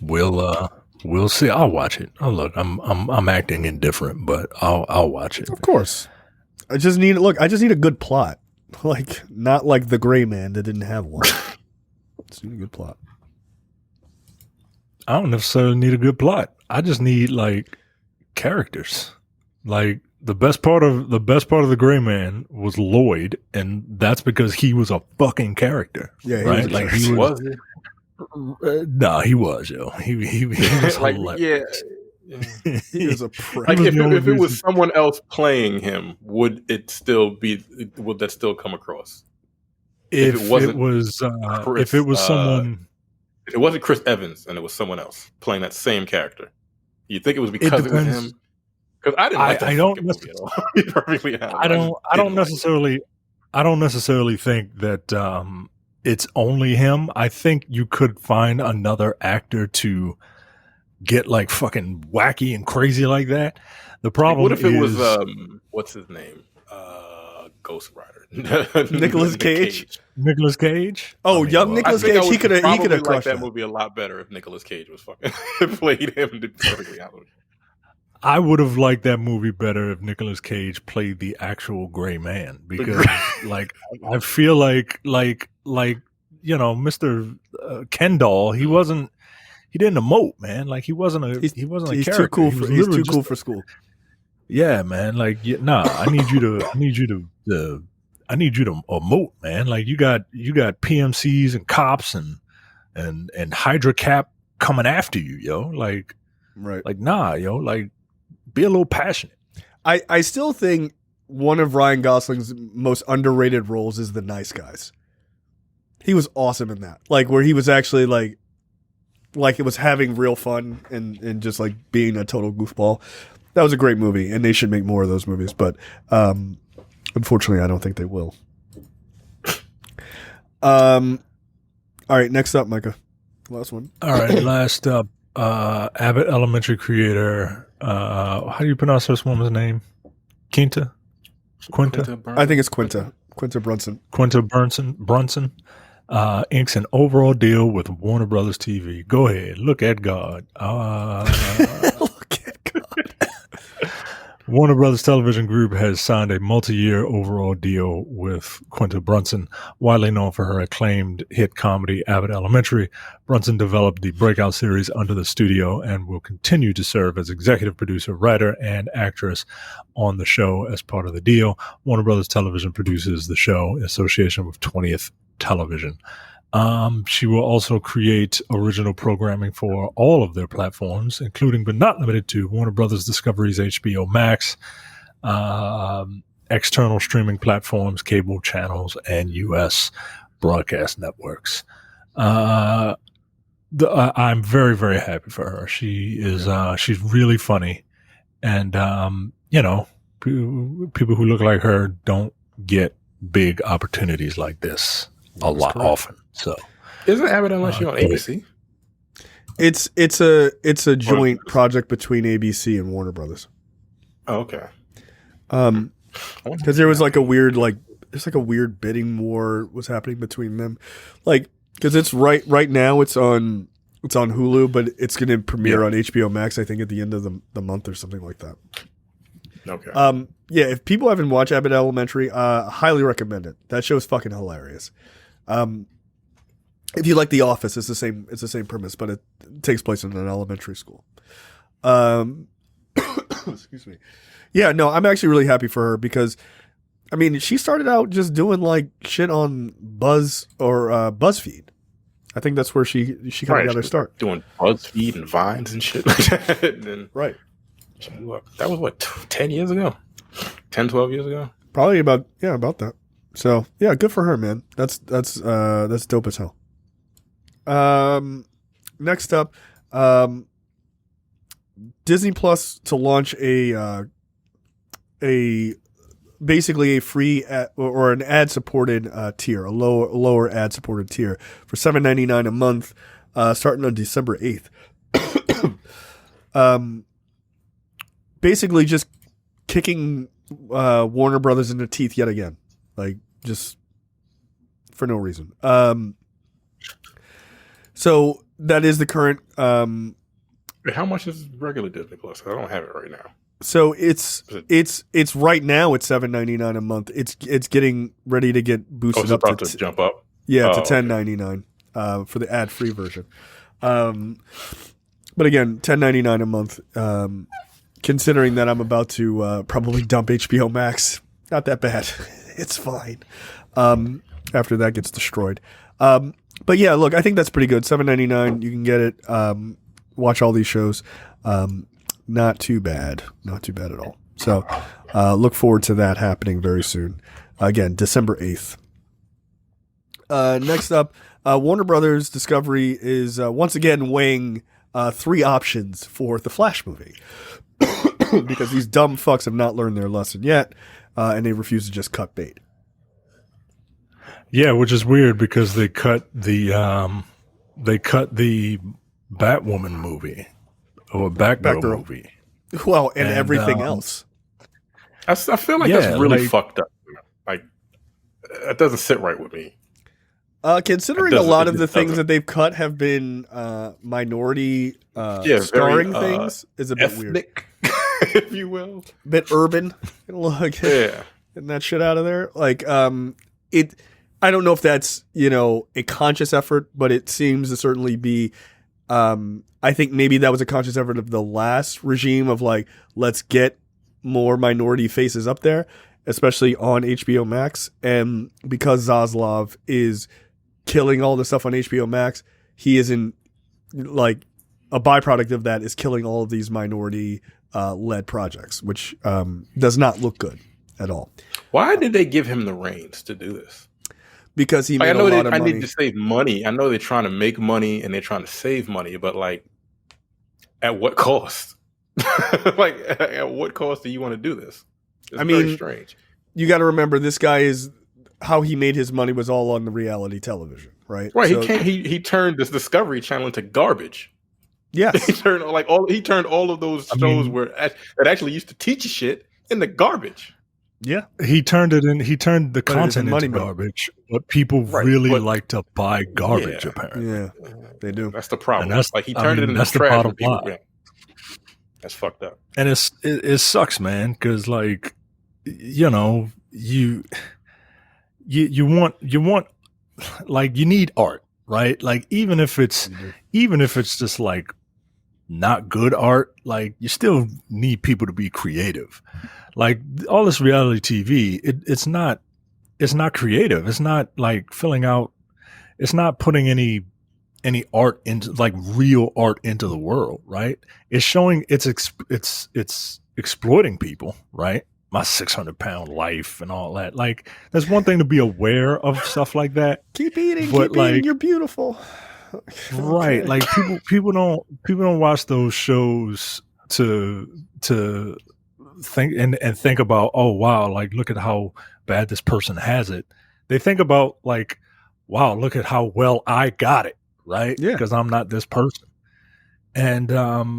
We'll see. I'll watch it. Oh, look, I'm acting indifferent, but I'll watch it. Of course. I just need a good plot. Like, not like The Gray Man that didn't have one. Just need a good plot. I don't necessarily need a good plot. I just need like characters. Like the best part of The Gray Man was Lloyd, and that's because he was a fucking character. Yeah, right. Like he was. Nah, he was, yo. He was like, hilarious. Yeah. He was a prick. Like if it was someone else playing him, would that still come across? If it was someone, if it wasn't Chris Evans and it was someone else playing that same character, you think it was because it was him? Because I didn't like that movie at all. Perfectly honest. I don't necessarily think that it's only him. I think you could find another actor to get like fucking wacky and crazy like that. The problem what if it was what's his name? Ghost Rider. Nicolas Cage? Nicolas Cage. Oh, I mean, young well, Nicolas I think Cage. He could have like crushed that that. movie a lot better if Nicolas Cage was fucking played him. To be perfectly honest with you. I would have liked that movie better if Nicolas Cage played the actual Gray Man, because like I feel like Mr. Kendall, he didn't emote, man. Like he wasn't a He's character. too cool He for was he's literally too cool just for school. Yeah, man. Like, I need you to emote, man. Like you got PMCs and cops and Hydra Cap coming after you, yo. Like, Right. like nah, yo. Like, be a little passionate. I still think one of Ryan Gosling's most underrated roles is The Nice Guys. He was awesome in that. Like where he was actually like it was having real fun and just like being a total goofball. That was a great movie, and they should make more of those movies. But unfortunately, I don't think they will. All right, next up, Micah. Last one. All right, last up, Abbott Elementary creator. How do you pronounce this woman's name? Quinta? I think it's Quinta. Quinta Brunson. Quinta Brunson. Inks an overall deal with Warner Brothers TV. Go ahead. Look at God. Look at God. Warner Brothers Television Group has signed a multi-year overall deal with Quinta Brunson. Widely known for her acclaimed hit comedy Abbott Elementary, Brunson developed the breakout series under the studio and will continue to serve as executive producer, writer, and actress on the show as part of the deal. Warner Brothers Television produces the show in association with 20th Television. She will also create original programming for all of their platforms, including but not limited to Warner Brothers Discovery's HBO Max, external streaming platforms, cable channels, and U.S. broadcast networks. I'm very, very happy for her. She is she's really funny, and people who look like her don't get big opportunities like this a lot often. So isn't Abbott Elementary on ABC? It's a joint project between ABC and Warner Brothers. Oh, okay. Because there was like a weird bidding war was happening between them, like because it's right now it's on Hulu, but it's going to premiere on HBO Max I think at the end of the month or something like that. Okay. Yeah, if people haven't watched Abbott Elementary, highly recommend it. That show's fucking hilarious. If you like The Office, it's the same premise, but it takes place in an elementary school. Excuse me. Yeah, no, I'm actually really happy for her because, I mean, she started out just doing like shit on Buzz or BuzzFeed. I think that's where she kind of got her start. Doing BuzzFeed and Vines and shit like that. Then, right. That was what, 10 years ago? 10, 12 years ago? Probably about that. So yeah, good for her, man. That's dope as hell. Next up, Disney Plus to launch a basically a free or an ad supported tier, a lower ad supported tier for $7.99 a month, starting on December 8th. Basically, just kicking Warner Brothers in the teeth yet again, like just for no reason. So that is the current. How much is regular Disney Plus? I don't have it right now. So it's right now it's $7.99 a month. It's getting ready to get boosted up to jump up. Yeah, to $10.99 for the ad free version. But again, $10.99 a month. Considering that I'm about to probably dump HBO Max, not that bad. It's fine. After that gets destroyed. But yeah, look, I think that's pretty good. $7.99, you can get it. Watch all these shows. Not too bad. Not too bad at all. So look forward to that happening very soon. Again, December 8th. Next up, Warner Brothers Discovery is once again weighing 3 options for the Flash movie. Because these dumb fucks have not learned their lesson yet, and they refuse to just cut bait. Yeah, which is weird because they cut the Batwoman movie or Batgirl movie. Well, and everything else. I feel like that's really fucked up. Like That doesn't sit right with me. Considering a lot of the things that they've cut have been minority starring things, is a bit ethnic, weird, if you will, a bit urban. Getting that shit out of there. Like it. I don't know if that's a conscious effort, but it seems to certainly be. I think maybe that was a conscious effort of the last regime of like, let's get more minority faces up there, especially on HBO Max, and because Zaslav is killing all the stuff on HBO Max, he isn't like a byproduct of that is killing all of these minority led projects, which does not look good at all. Why did they give him the reins to do this? Because he made a lot of money. I need to save money. I know they're trying to make money and they're trying to save money, but like, at what cost? Like, at what cost do you want to do this? It's very strange. You got to remember, this guy is how he made his money was all on the reality television, right? Right. So, he turned this Discovery Channel into garbage. Yes. He turned all of those shows that actually used to teach you shit into garbage. Yeah. He turned the content into garbage, but people really like to buy garbage, apparently. Yeah, they do. That's the problem. And that's, like, he turned it into that's the trash. bottom line. That's fucked up. And it sucks, man, because like, you want like, you need art, right? Like, even if it's just like not good art, like, you still need people to be creative. Like, all this reality TV, it's not creative. It's not like filling out. It's not putting any art into, like, real art into the world, right? It's showing it's exploiting people, right? My 600-pound life and all that. Like, there's one thing to be aware of stuff like that. Keep eating, you're beautiful. Right. Okay. Like, people don't watch those shows to think and think about, oh wow, like, look at how bad this person has it. They think about, like, wow, look at how well I got it, right? Yeah. Because I'm not this person. And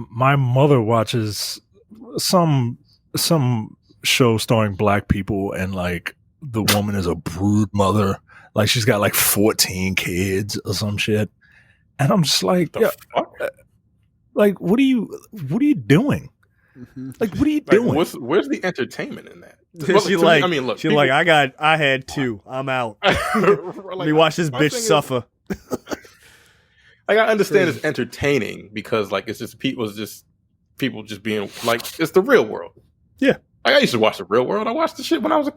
my mother watches some show starring black people, and like, the woman is a brood mother. Like, she's got like 14 kids or some shit. And I'm just like, like, what are you doing? Mm-hmm. Like, what are you doing? Where's the entertainment in that? I had two. I'm out. Let me watch this bitch suffer. Like, I understand it's entertaining because, like, it's just people just being like, it's the real world. Yeah. Like, I used to watch the real world. I watched the shit when I was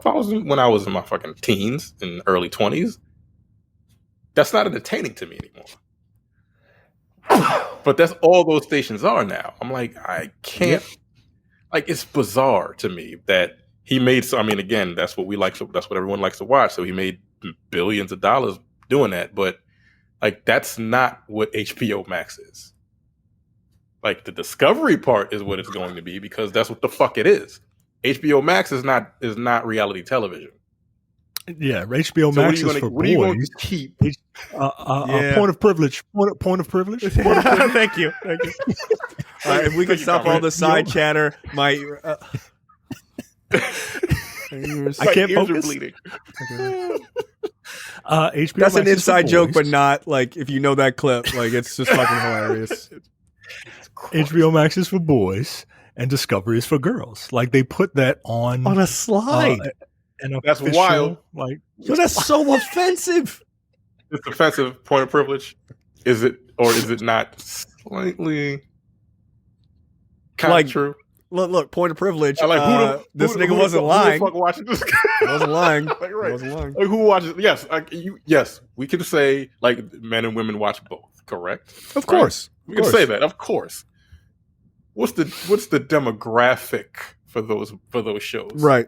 in my fucking teens and early 20s. That's not entertaining to me anymore. But that's all those stations are now. I'm like, I can't. Like, it's bizarre to me that he made. So, I mean, again, that's what that's what everyone likes to watch. So he made billions of dollars doing that. But like, that's not what HBO Max is. Like, the Discovery part is what it's going to be, because that's what the fuck it is. HBO Max is not reality television. Yeah, HBO Max is for boys. What are you going to keep? Point of privilege. Point of privilege. Thank you. All right, if we can stop all the side chatter, my I can't focus. Bleeding. HBO That's Max an inside joke, boys. but not like, if you know that clip, like, it's just fucking hilarious. HBO Max is for boys, and Discovery is for girls. Like, they put that on a slide. That's wild. Like, that's so offensive. It's offensive. Point of privilege. Is it, or is it not slightly kind of true? Look, point of privilege. This nigga wasn't lying. Who the fuck watching this? Wasn't lying. Like, right. Wasn't lying. Like, who watches? Yes, yes. We can say, like, men and women watch both. Correct. Of course. Right? We can say that. Of course. What's the demographic for those shows? Right.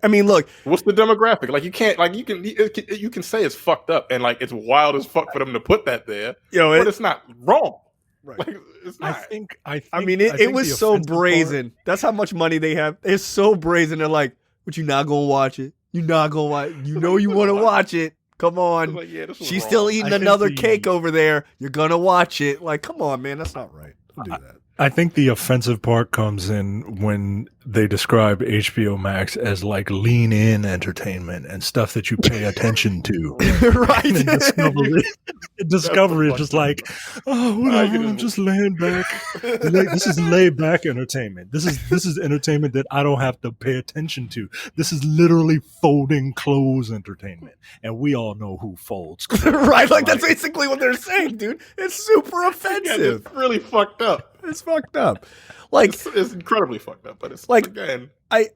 I mean, look. What's the demographic? Like, you can't, like, you can say it's fucked up and, like, it's wild as fuck for them to put that there. But it's not wrong. Right. Like, it's not. I mean, it was so brazen. That's how much money they have. It's so brazen. They're like, but you're not gonna watch it. You're not gonna watch it. You know you want to watch it. Come on. Like, She's wrong. still eating another cake over there. You're gonna watch it. Like, come on, man. That's not right. Don't do that. I think the offensive part comes in when they describe HBO Max as like lean in entertainment and stuff that you pay attention to. Right. And Discovery is just like, oh, whatever. I'm just laying back. This is laid back entertainment. This is entertainment that I don't have to pay attention to. This is literally folding clothes entertainment, and we all know who folds clothes. Right, like that's basically what they're saying, dude. It's super Yeah, offensive. it's really fucked up. It's fucked up. Like It's incredibly fucked up, but it's Like- again. I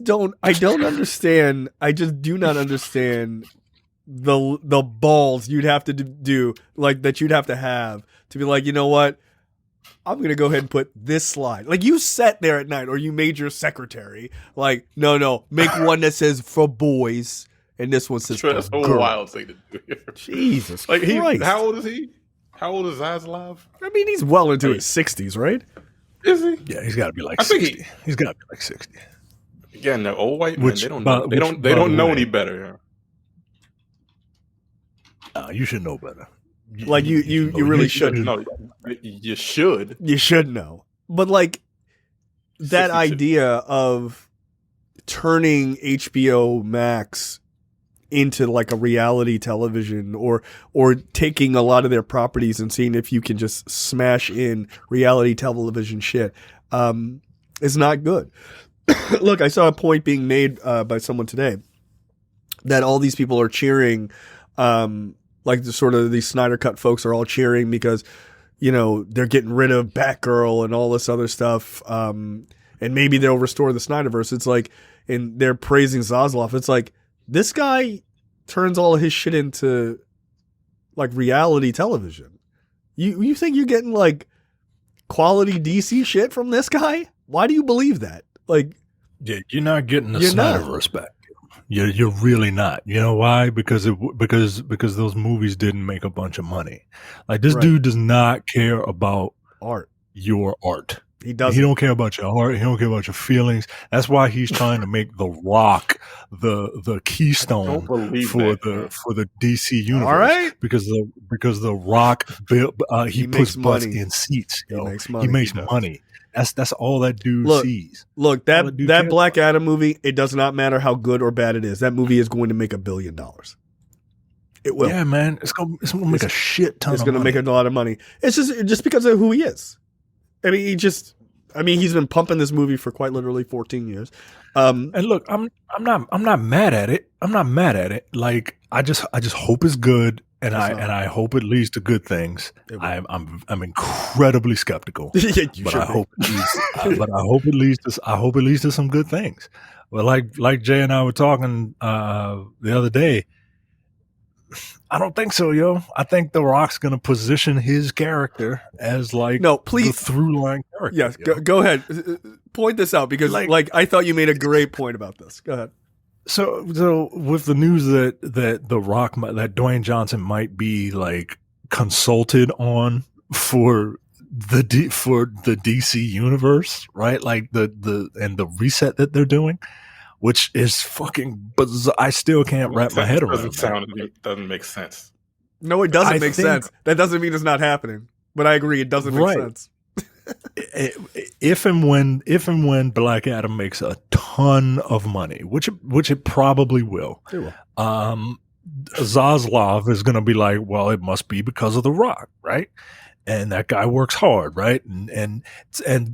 don't understand. I just do not understand the balls you'd have to do, like that you'd have to be like, you know what? I'm gonna go ahead and put this slide. Like you sat there at night, or you made your secretary like, no, make one that says for boys, and this one says for That's a girls. wild thing to do. Jesus Like Christ! how old is he? How old is Zaslav? I mean, he's well into his 60s, right? Is he? Yeah, he's got to be like I think 60. He's got to be like 60. Again, the old white men, Which, they don't by- know. They which, don't. by They don't the know way- any better. You should know better. Like you really shouldn't. No, you should. You should know. But like that 62. idea of turning HBO Max into like a reality television, or taking a lot of their properties and seeing if you can just smash in reality television shit is not good. Look, I saw a point being made by someone today that all these people are cheering, like the sort of these Snyder Cut folks are all cheering because, you know, they're getting rid of Batgirl and all this other stuff, and maybe they'll restore the Snyderverse. It's like, and they're praising Zaslav. It's like, this guy turns all of his shit into like reality television. You think you're getting like quality DC shit from this guy? Why do you believe that? Like, Yeah, you're not getting the You're not. Snyderverse back. You're really not. You know why? Because those movies didn't make a bunch of money. Like this Right. dude does not care about art. your art. He doesn't. He don't care about your heart. He don't care about your feelings. That's why he's trying to make The Rock the keystone Don't believe for that, man. the DC universe. All right. Because the Rock he He puts makes butts money. in seats. He Yo. makes He money. makes He does. money. That's all that dude Look, sees. Look, All the dude that cares Black Adam movie, it does not matter how good or bad it is. That movie is going to make $1 billion. It will. Yeah, man. It's gonna make a shit ton It's of going to money. make a lot of money. It's just because of who he is. I mean, he's been pumping this movie for quite literally 14 years. And look, I'm not mad at it. I'm not mad at it. Like I just hope it's good, and It's not. I hope it leads to good things. It will. I'm incredibly skeptical, Yeah, you but should I be. hope it leads to some good things. Well, like Jay and I were talking the other day. I don't think so, yo. I think The Rock's going to position his character as like No, the please. through line character. Yes, yo. go ahead. Point this out because, like, I thought you made a great point about this. Go ahead. So with the news that The Rock, that Dwayne Johnson might be like consulted on for the DC universe, right? Like the reset that they're doing, which is fucking bizarre. I still can't wrap my head around. Doesn't make sense. No, it doesn't I make think- sense. That doesn't mean it's not happening. But I agree, it doesn't make Right. sense. If and when Black Adam makes a ton of money, which it probably will, It will. Zaslav is going to be like, well, it must be because of The Rock, right? And that guy works hard, right? And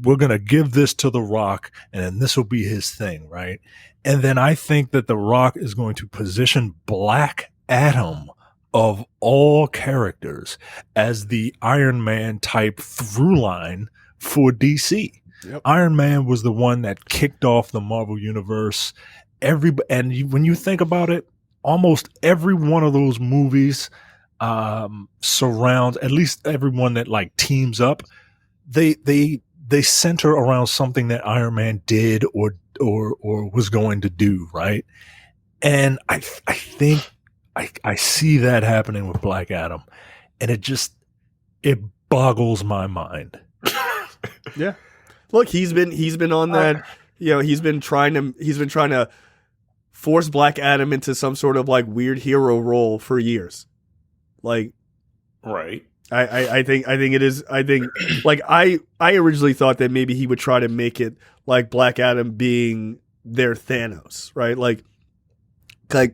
we're going to give this to The Rock, and then this will be his thing, right? And then I think that The Rock is going to position Black Adam of all characters as the Iron Man type through line for DC. Yep. Iron Man was the one that kicked off the Marvel Universe. When you think about it, almost every one of those movies surrounds, at least everyone that like teams up, they center around something that Iron Man did or was going to do, right? And I think I see that happening with Black Adam, and it boggles my mind. Yeah. Look, he's been on that, he's been trying to force Black Adam into some sort of like weird hero role for years. Like, Right. I think it is. I think like I originally thought that maybe he would try to make it like Black Adam being their Thanos, right? Like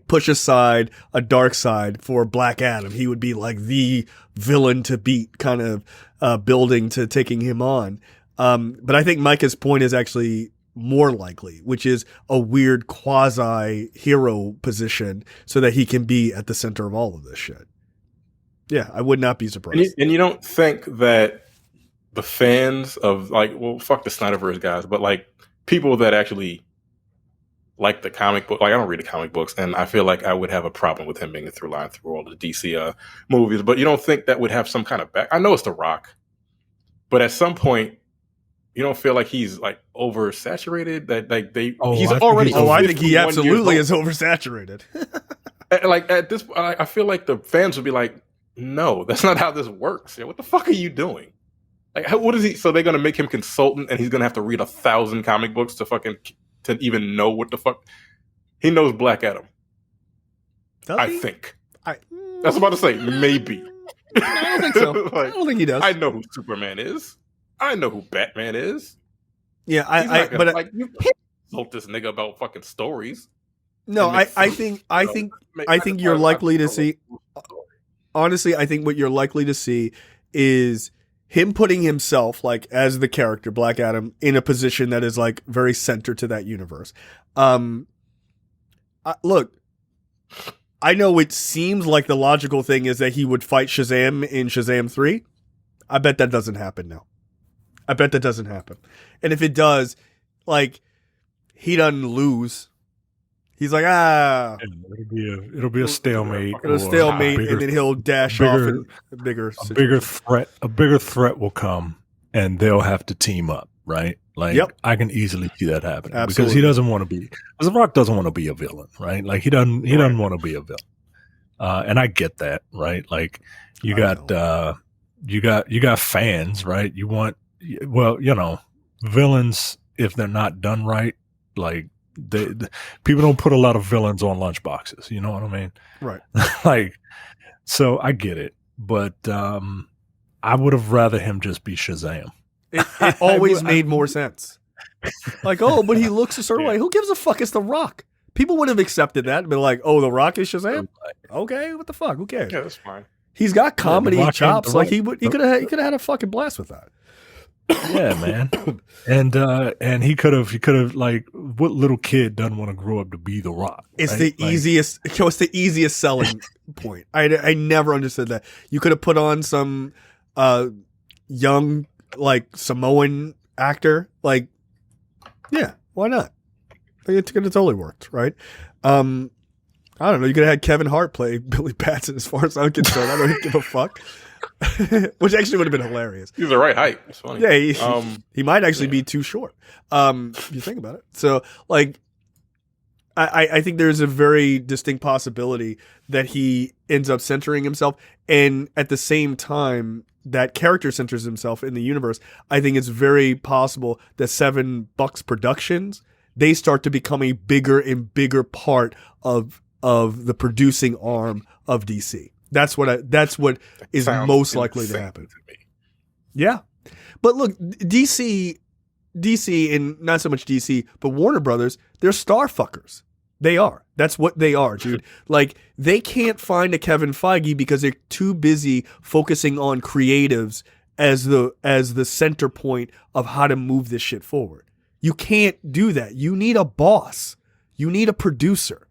push aside a dark side for Black Adam. He would be like the villain to beat, kind of building to taking him on. But I think Micah's point is actually more likely, which is a weird quasi hero position so that he can be at the center of all of this shit. Yeah, I would not be surprised. And you don't think that the fans of like, well, fuck the Snyderverse guys, but like people that actually like the comic book, like I don't read the comic books, and I feel like I would have a problem with him being a through line through all the DC movies. But you don't think that would have some kind of back? I know it's The Rock, but at some point, you don't feel like he's like oversaturated? That like he's already. I think he absolutely is oversaturated. Like at this, I feel like the fans would be like, "No, that's not how this works. What the fuck are you doing? Like, what is he? So they're gonna make him consultant, and he's gonna have to read 1,000 comic books to even know what the fuck he knows. Black Adam. I think. I was about to say maybe. I don't think so. Like, I don't think he does. I know who Superman is. I know who Batman is. Yeah, but you can't insult this nigga about fucking stories. No, I think you're likely to see. Honestly, I think what you're likely to see is him putting himself, like, as the character Black Adam, in a position that is like very centered to that universe. Look, I know it seems like the logical thing is that he would fight Shazam in Shazam 3. I bet that doesn't happen now. I bet that doesn't happen. And if it does, like, he doesn't lose. He's like, it'll be a stalemate. It'll stalemate, and then he'll dash off in a bigger threat will come, and they'll have to team up, right? Like, I can easily see that happening. Absolutely. Because he doesn't want to be, because The Rock doesn't want to be a villain, right? Like he doesn't want to be a villain. And I get that, right? Like you got fans, right? You want, well, you know, villains, if they're not done right, like people don't put a lot of villains on lunchboxes. You know what I mean? Right. Like, so I get it, but I would have rather him just be Shazam. It always made more sense. Like, oh, but he looks a certain way. Who gives a fuck? It's The Rock. People would have accepted that and been like, oh, The Rock is Shazam? Okay, what the fuck? Who cares? Yeah, that's fine. He's got comedy chops. Like he could have had a fucking blast with that. Yeah, man. And he could have like, what little kid doesn't want to grow up to be The Rock? It's the easiest. It's the easiest selling point. I never understood that. You could have put on some young, like, Samoan actor. Like, yeah, why not? Like, it could have totally worked, right? I don't know. You could have had Kevin Hart play Billy Batson. As far as I'm concerned, I don't give a fuck. Which actually would have been hilarious. He's the right height. It's funny. Yeah, he might actually be too short. If you think about it. So, like, I think there's a very distinct possibility that he ends up centering himself, and at the same time that character centers himself in the universe. I think it's very possible that $7 Productions, they start to become a bigger and bigger part of the producing arm of DC. That's what is most likely to happen. To me. Yeah. But look, DC, and not so much DC, but Warner Brothers, they're star fuckers. They are. That's what they are, dude. Like, they can't find a Kevin Feige because they're too busy focusing on creatives as the center point of how to move this shit forward. You can't do that. You need a boss. You need a producer.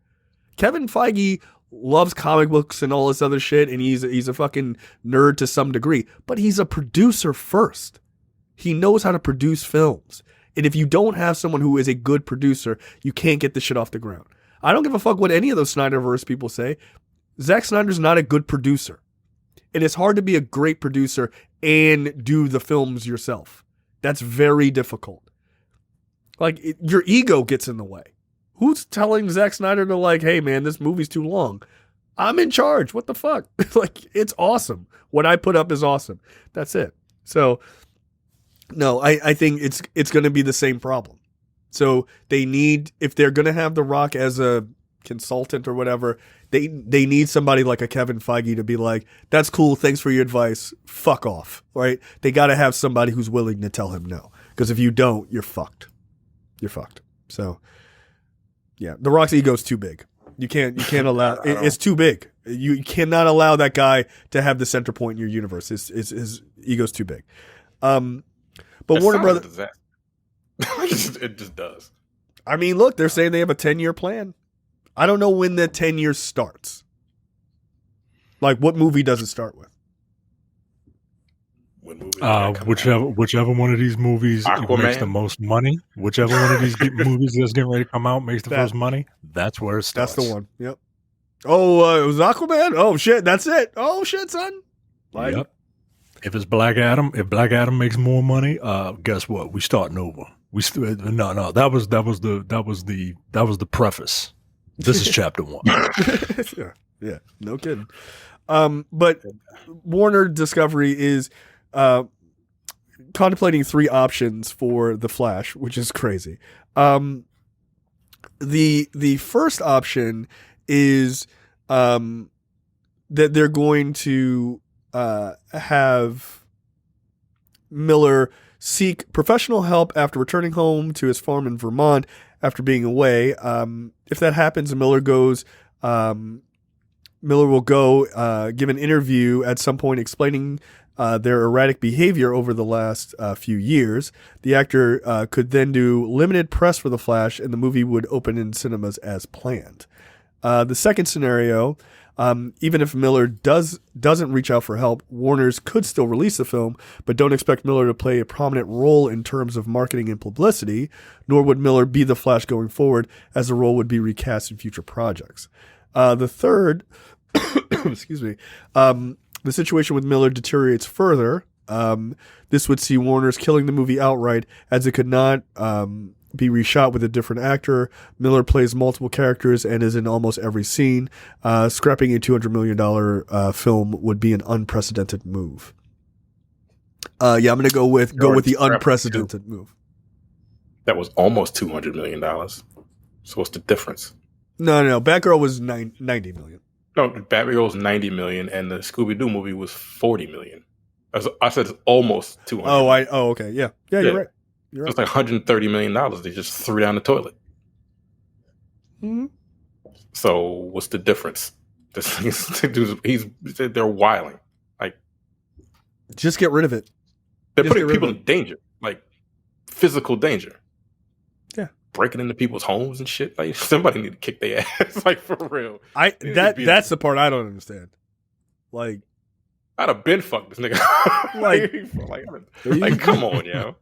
Kevin Feige loves comic books and all this other shit, and he's a fucking nerd to some degree, but he's a producer first. He knows how to produce films. And if you don't have someone who is a good producer, you can't get the shit off the ground. I don't give a fuck what any of those Snyderverse people say. Zack Snyder's not a good producer. And it's hard to be a great producer and do the films yourself. That's very difficult. Like, your ego gets in the way. Who's telling Zack Snyder to, like, hey, man, this movie's too long? I'm in charge. What the fuck? Like, it's awesome. What I put up is awesome. That's it. So, no, I think it's going to be the same problem. So they need, if they're going to have The Rock as a consultant or whatever. They need somebody like a Kevin Feige to be like, that's cool, thanks for your advice, fuck off, right? They got to have somebody who's willing to tell him no, because if you don't, you're fucked. You're fucked. So, yeah, The Rock's ego is too big. You can't allow it's too big. You cannot allow that guy to have the center point in your universe. His ego's too big. But Warner Brothers, it just does. I mean, look, they're saying they have a 10-year plan. I don't know when the 10 years starts. Like, what movie does it start with? Whichever one of these movies makes the most money, whichever one of these movies that's getting ready to come out makes the first money, that's where it starts. That's the one. Yep. Oh, it was Aquaman? Oh, shit, that's it. Oh, shit, son. Like, yep. If it's Black Adam, if Black Adam makes more money, guess what? We starting over. No. That was the preface. This is chapter 1. yeah, no kidding. But Warner Discovery is contemplating 3 options for the Flash, which is crazy. The first option is that they're going to have Miller seek professional help after returning home to his farm in Vermont after being away. If that happens, Miller will go give an interview at some point explaining their erratic behavior over the last few years. The actor could then do limited press for The Flash, and the movie would open in cinemas as planned. The second scenario, even if Miller doesn't reach out for help, Warner's could still release the film, but don't expect Miller to play a prominent role in terms of marketing and publicity, nor would Miller be the Flash going forward, as the role would be recast in future projects. The third, excuse me, the situation with Miller deteriorates further. This would see Warner's killing the movie outright, as it could not be reshot with a different actor. Miller plays multiple characters and is in almost every scene. Scrapping a $200 million film would be an unprecedented move. I'm going to go with the unprecedented move. That was almost $200 million. So what's the difference? No. Batgirl was 90 million. No, Batgirl was 90 million, and the Scooby-Doo movie was 40 million. I said it's almost 200. Okay. Yeah, you're right. It's like $130 million they just threw down the toilet. Mm-hmm. So what's the difference? They're wiling. Like, just get rid of it. They're putting people in danger, like physical danger. Yeah, breaking into people's homes and shit. Like, somebody need to kick their ass. Like, for real. That's the part I don't understand. Like, I'd have been fucked this nigga. like, come on, yo.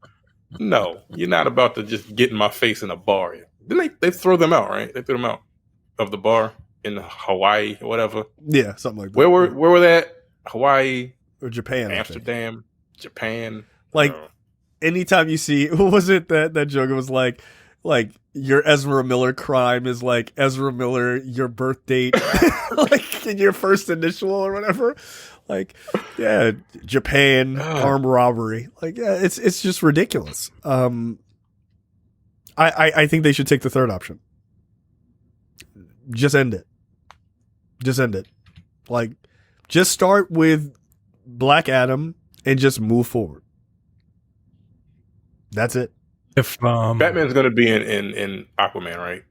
No, you're not about to just get in my face in a bar. Didn't they throw them out, right? They threw them out of the bar in Hawaii or whatever. Yeah, something like that. Where were they at? Hawaii or Japan? Amsterdam, Japan. Like, anytime you see, what was it that joke? It was like your Ezra Miller crime is like Ezra Miller, your birth date, like in your first initial or whatever. Like, yeah, Japan, armed robbery. Like, yeah, it's just ridiculous. I think they should take the third option. Just end it. Like, just start with Black Adam and just move forward. That's it. If Batman's going to be in Aquaman, right?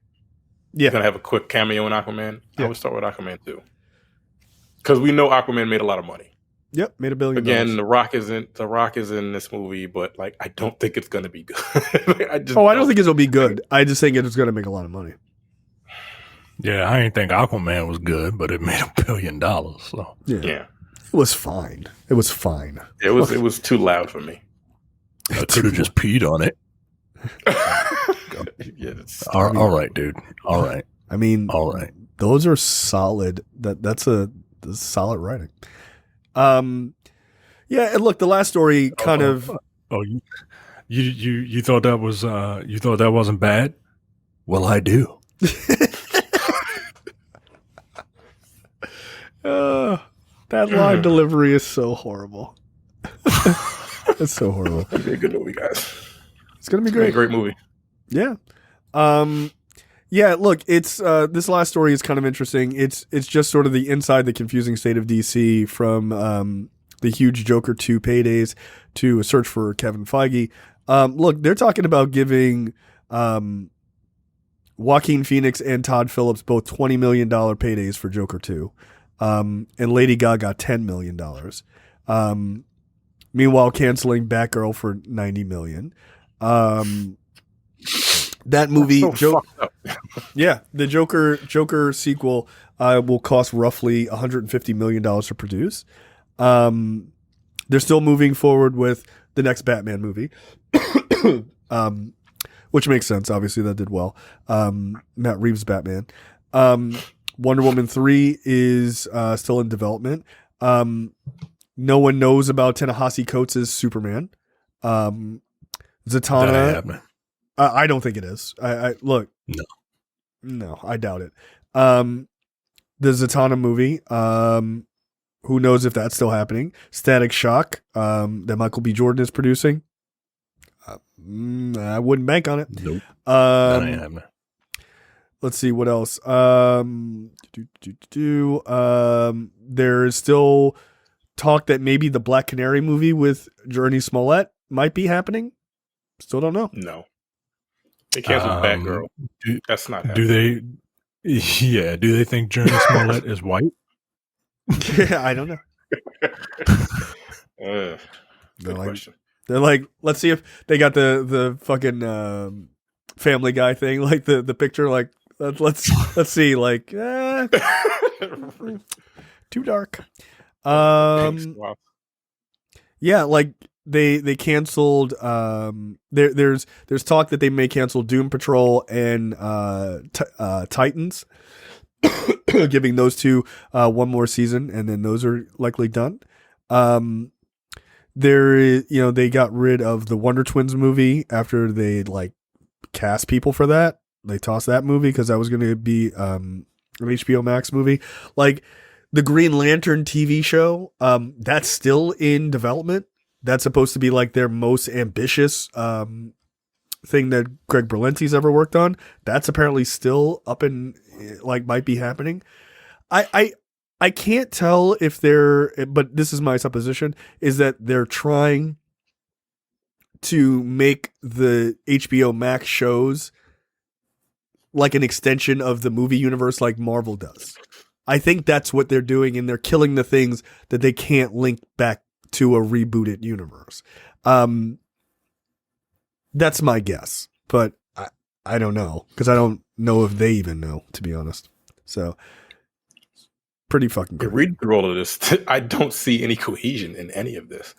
Yeah, he's going to have a quick cameo in Aquaman. Yeah. I would start with Aquaman too. Because we know Aquaman made a lot of money. Yep, made $1 billion. Again, The Rock is in this movie, but like, I don't think it's gonna be good. I don't think it'll be good. I just think it's gonna make a lot of money. Yeah, I didn't think Aquaman was good, but it made $1 billion. So yeah, it was fine. It was too loud for me. I could have just peed on it. Yeah, all right, dude. All right. I mean, all right. Those are solid. That's solid writing. Yeah, and look, the last story kind of. Oh, you thought that was you thought that wasn't bad? Well, I do. That line delivery is so horrible. It's so horrible. It's gonna be a good movie, guys. It's gonna be great. Great movie. Yeah. Yeah, look, it's this last story is kind of interesting. It's just sort of the inside the confusing state of DC from the huge Joker 2 paydays to a search for Kevin Feige. Look, they're talking about giving Joaquin Phoenix and Todd Phillips both $20 million paydays for Joker 2. And Lady Gaga $10 million. Meanwhile, canceling Batgirl for $90 million. That movie, So yeah, the Joker sequel will cost roughly $150 million to produce. They're still moving forward with the next Batman movie, which makes sense. Obviously, that did well. Matt Reeves' Batman. Wonder Woman 3 is still in development. No one knows about Ta-Nehisi Coates' Superman. Zatanna. I don't think it is. I look. No, I doubt it. The Zatanna movie. Who knows if that's still happening? Static Shock. That Michael B. Jordan is producing. I wouldn't bank on it. Nope. That ain't happening. Let's see what else. There's still talk that maybe the Black Canary movie with Journey Smollett might be happening. Still don't know. No. They canceled Batgirl. That's not happening. Do they? Yeah. Do they think Journey Smollett is white? Yeah, I don't know. Good question. They're like, let's see if they got the fucking Family Guy thing, like the picture. Like, let's see. Like, too dark. Yeah, like they canceled. There's talk that they may cancel Doom Patrol and Titans, giving those two one more season, and then those are likely done. There is, they got rid of the Wonder Twins movie after they like cast people for that. They tossed that movie because that was going to be an HBO Max movie. Like the Green Lantern TV show, that's still in development. That's supposed to be like their most ambitious thing that Greg Berlanti's ever worked on. That's apparently still up and like might be happening. I can't tell if but this is my supposition, is that they're trying to make the HBO Max shows like an extension of the movie universe like Marvel does. I think that's what they're doing, and they're killing the things that they can't link back to a rebooted universe. That's my guess, but I don't know, because I don't know if they even know, to be honest. So pretty fucking crazy. Reading through all of this, I don't see any cohesion in any of this.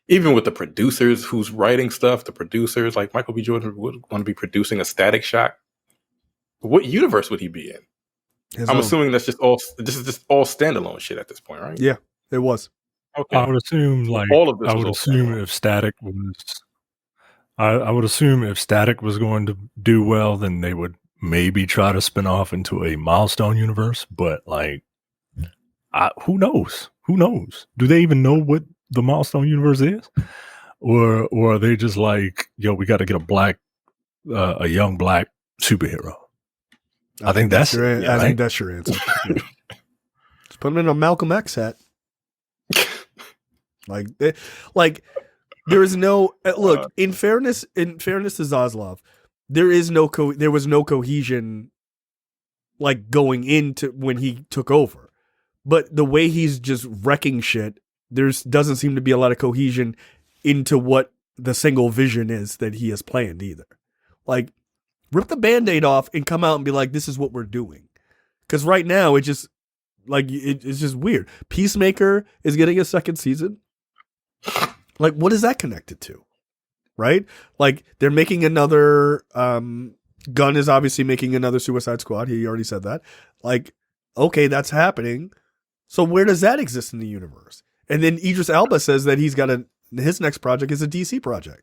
Even with the producers who's writing stuff, the producers like Michael B. Jordan would want to be producing a Static Shock. What universe would he be in? I'm assuming this is just all standalone shit at this point, right? Yeah, it was. Okay. I would assume all of this. I would assume if Static was, I would assume if Static was going to do well, then they would maybe try to spin off into a Milestone universe. But like, who knows? Who knows? Do they even know what the Milestone universe is, or are they just like, yo, we got to get a young black superhero? I think that's your, I think that's your answer. Yeah. Just put him in a Malcolm X hat. Like there is no look. In fairness to Zaslav, there was no cohesion like going into when he took over. But the way he's just wrecking shit, doesn't seem to be a lot of cohesion into what the single vision is that he has planned either. Like, rip the Band-Aid off and come out and be like, this is what we're doing. Because right now, it's just weird. Peacemaker is getting a second season. Like, what is that connected to? Right? Like, they're making another, Gunn is obviously making another Suicide Squad. He already said that. Like, okay, that's happening. So where does that exist in the universe? And then Idris Elba says that his next project is a DC project.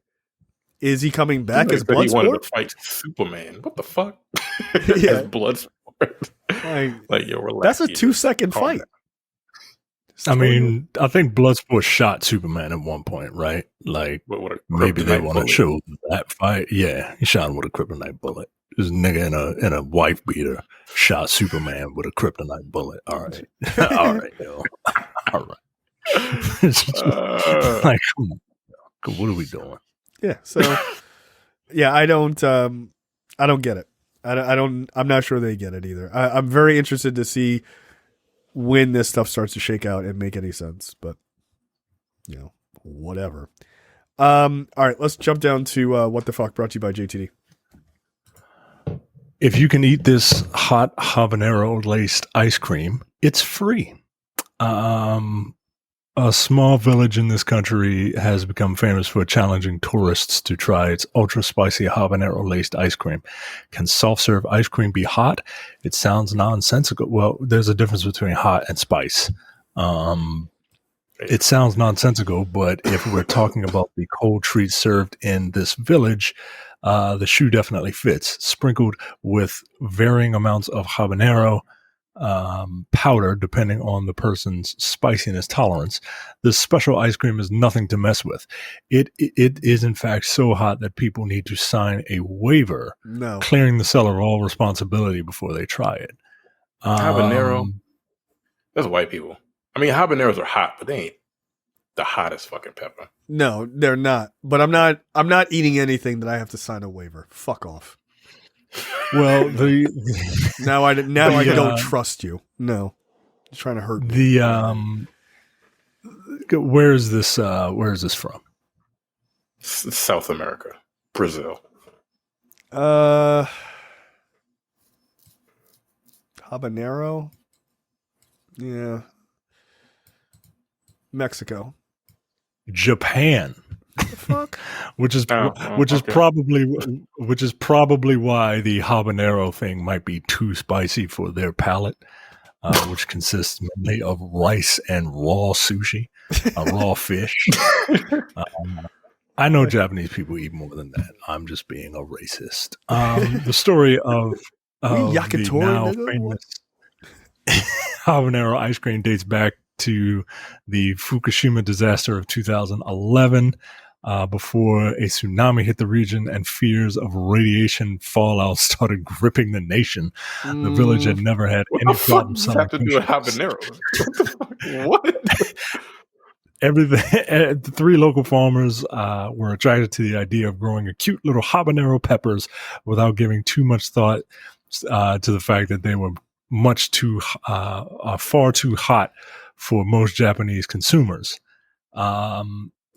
Is he coming back as Bloodsport? He wanted to fight Superman. What the fuck? Yeah. As Bloodsport. Like, yo, relax. That's a 2-second fight. I mean, I think Bloodsport shot Superman at one point, right? Like, maybe they want to show that fight. Yeah, he shot him with a kryptonite bullet. This nigga in a wife beater shot Superman with a kryptonite bullet. All right. All right, yo. All right. Like, what are we doing? Yeah. So, yeah, I don't get it. I'm not sure they get it either. I'm very interested to see when this stuff starts to shake out and make any sense, but whatever. All right, let's jump down to What the Fuck, brought to you by JTD. If you can eat this hot habanero laced ice cream, it's free. A small village in this country has become famous for challenging tourists to try its ultra spicy habanero laced ice cream. Can soft serve ice cream be hot? It sounds nonsensical. Well, there's a difference between hot and spice. It sounds nonsensical, but if we're talking about the cold treat served in this village, the shoe definitely fits. Sprinkled with varying amounts of habanero powder, depending on the person's spiciness tolerance, this special ice cream is nothing to mess with. It is, in fact, so hot that people need to sign a waiver, clearing the seller of all responsibility before they try it. Habanero, that's white people. I mean, habaneros are hot, but they ain't the hottest fucking pepper. No, they're not. But I'm not eating anything that I have to sign a waiver. Fuck off. Well, now I don't trust you. No, you're trying to hurt me. Where is this from? South America, Brazil. Habanero. Yeah. Mexico. Japan. What the fuck? which is probably why the habanero thing might be too spicy for their palate, which consists mainly of rice and raw sushi, raw fish. I know Japanese people eat more than that. I'm just being a racist. The story of the now famous habanero ice cream dates back to the Fukushima disaster of 2011, before a tsunami hit the region and fears of radiation fallout started gripping the nation. The village had never had any problem selling. What does that have to do with habanero? What? Everything. The three local farmers were attracted to the idea of growing a cute little habanero peppers without giving too much thought to the fact that they were far too hot for most Japanese consumers.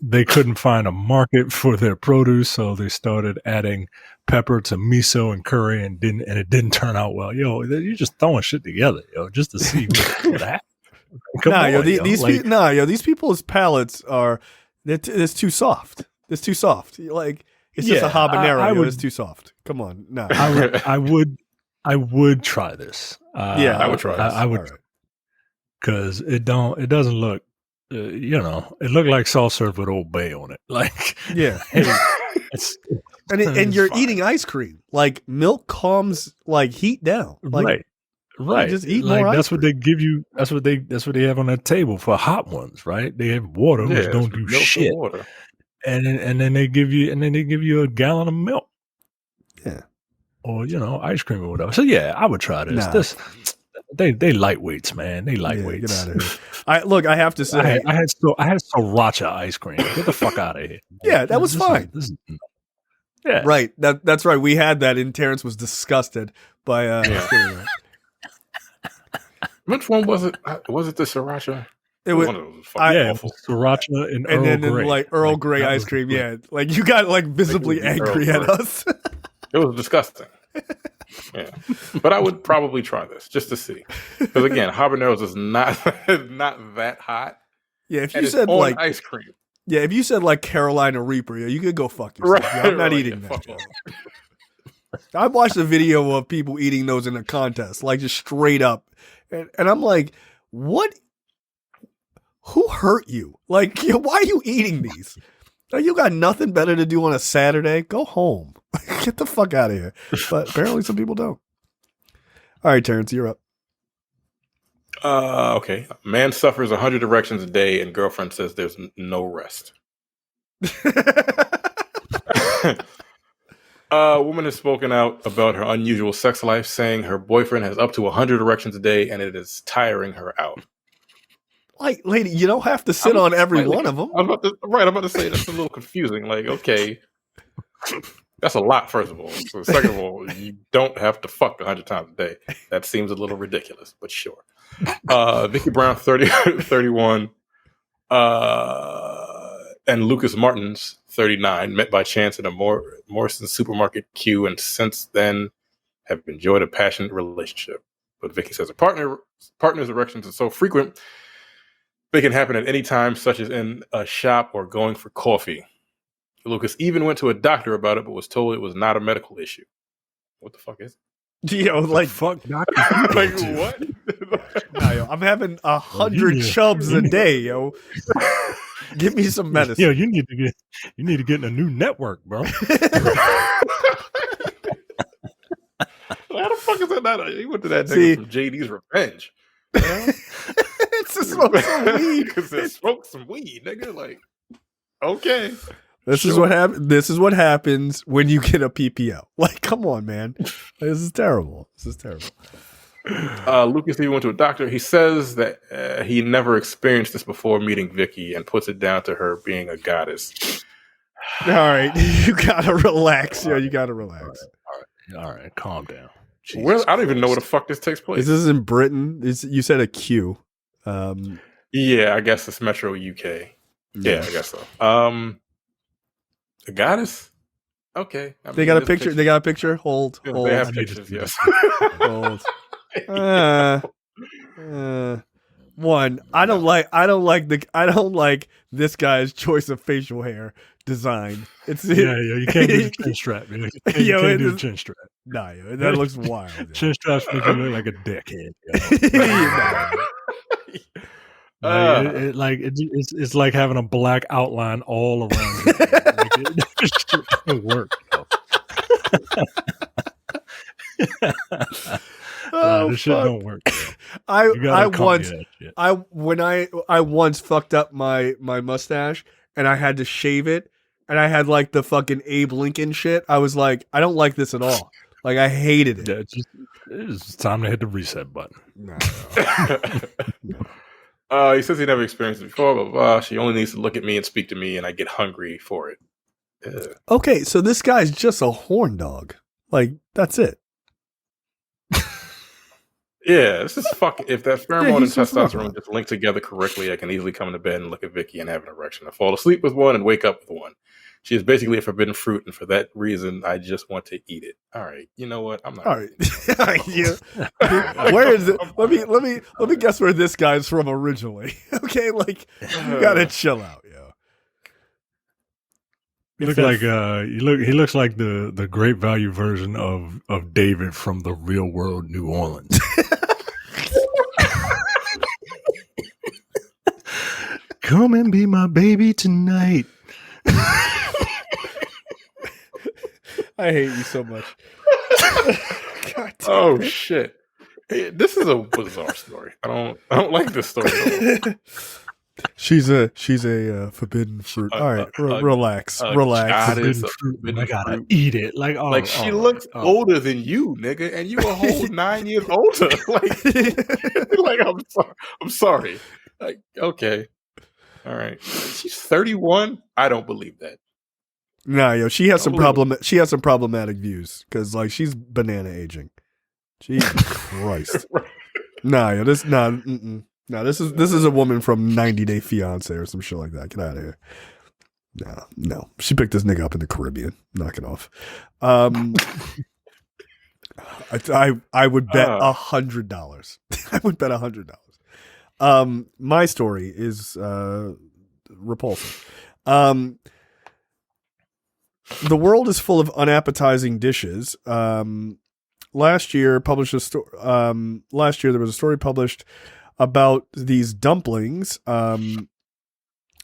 They couldn't find a market for their produce, so they started adding pepper to miso and curry, and it didn't turn out well. Yo, you're just throwing shit together, yo, just to see what happens. These people's palates are it's too soft. It's too soft. Like it's just a habanero. It's too soft. Come on, no. I would try this. I would try this. I would, because it doesn't look. It looked like soft serve with Old Bay on it. Like, yeah, and you're eating ice cream. Like milk calms like heat down. Like, right. Just eat more. That's what they give you. That's what they have on that table for hot ones, right? They have water, which don't do shit. And then they give you a gallon of milk. Yeah. Or ice cream or whatever. So yeah, I would try this. They lightweights, man. They lightweights. Get out of here. I have to say, I had sriracha ice cream. Get the fuck out of here. Yeah, that was fine. Yeah, right. That's right. We had that, and Terrence was disgusted by. Which one was it? Was it the sriracha? It was. Awful. Sriracha and Earl Grey. Like Earl Grey ice cream. Yeah, like you got like visibly angry at us. It was disgusting. Yeah, but I would probably try this just to see, because again, habaneros is not that hot. Yeah, if you said like ice cream. Yeah, if you said like Carolina Reaper, you could go fuck yourself. Right, I'm not eating that. I watched a video of people eating those in a contest, like just straight up, and I'm like, what? Who hurt you? Like, why are you eating these? You got nothing better to do on a Saturday? Go home. Get the fuck out of here. But apparently some people don't. All right, Terrence, you're up. Okay. Man suffers 100 erections a day and girlfriend says there's no rest. A woman has spoken out about her unusual sex life, saying her boyfriend has up to 100 erections a day, and it is tiring her out. Like, lady, you don't have to sit on every one of them. I'm about to say that's a little confusing. Like, okay, that's a lot. First of all, so second of all, you don't have to fuck 100 times a day. That seems a little ridiculous, but sure. Vicky Brown, 31, and Lucas Martins, 39, met by chance in a Morrison supermarket queue, and since then have enjoyed a passionate relationship. But Vicky says her partner's erections are so frequent they can happen at any time, such as in a shop or going for coffee. Lucas even went to a doctor about it, but was told it was not a medical issue. What the fuck is it? You know, like Fuck, doctor. Like what? nah, yo, I'm having 100 chubs a day, yo. Give me some medicine. Yo, you need to get in a new network, bro. How the fuck is that not? He went to that nigga from JD's Revenge. You know? It's to smoke some weed. Because they smoked some weed, nigga. Like, okay. This is what happens when you get a PPO. Like, come on, man. This is terrible. Lucas even went to a doctor. He says that he never experienced this before meeting Vicky and puts it down to her being a goddess. All right. You gotta relax. Yo, you gotta relax. All right, calm down. I don't even know where the fuck this takes place. This is in Britain. You said a Q. Yeah, I guess it's Metro UK. Yeah, I guess so. A goddess? Okay. They got a picture. They got a picture. Hold. They have pictures, yes. Hold. One, I don't like this guy's choice of facial hair design. It's you can't do the chin strap, man. You can't do the chin strap. Nah, yo, that looks wild. Yo. Chin straps make you look like a dickhead. It's like having a black outline all around you. Like, it just doesn't work. This shit don't work. I once fucked up my mustache and I had to shave it and I had like the fucking Abe Lincoln shit. I was like, I don't like this at all. Like I hated it. Yeah, it's time to hit the reset button. No. He says he never experienced it before, blah, blah, blah. She only needs to look at me and speak to me and I get hungry for it. Okay, so this guy's just a horn dog. Like, that's it. Yeah, this is fucking. If that pheromone and testosterone just link together correctly, I can easily come into bed and look at Vicky and have an erection. I fall asleep with one and wake up with one. She is basically a forbidden fruit, and for that reason, I just want to eat it. All right, you know what? I'm not. All right, yeah. Where is it? Let me guess where this guy's from originally. Okay, like you gotta chill out, yo. He looks like the great value version of David from The Real World New Orleans. Come and be my baby tonight. I hate you so much. God damn. Oh shit! Hey, this is a bizarre story. I don't like this story at all. She's a forbidden fruit. All right, relax. Forbidden fruit. I gotta eat it. Like she looks older than you, nigga, and you a whole 9 years older. Like I'm sorry. Like, okay, all right. She's 31. I don't believe that. Nah, yo, she has some problematic views because like she's banana aging. Jesus Christ. Nah, yo, this this is a woman from 90 Day Fiance or some shit like that. Get out of here. No. She picked this nigga up in the Caribbean. Knock it off. I would bet $100. I would bet $100. My story is repulsive. The world is full of unappetizing dishes. Last year there was a story published about these dumplings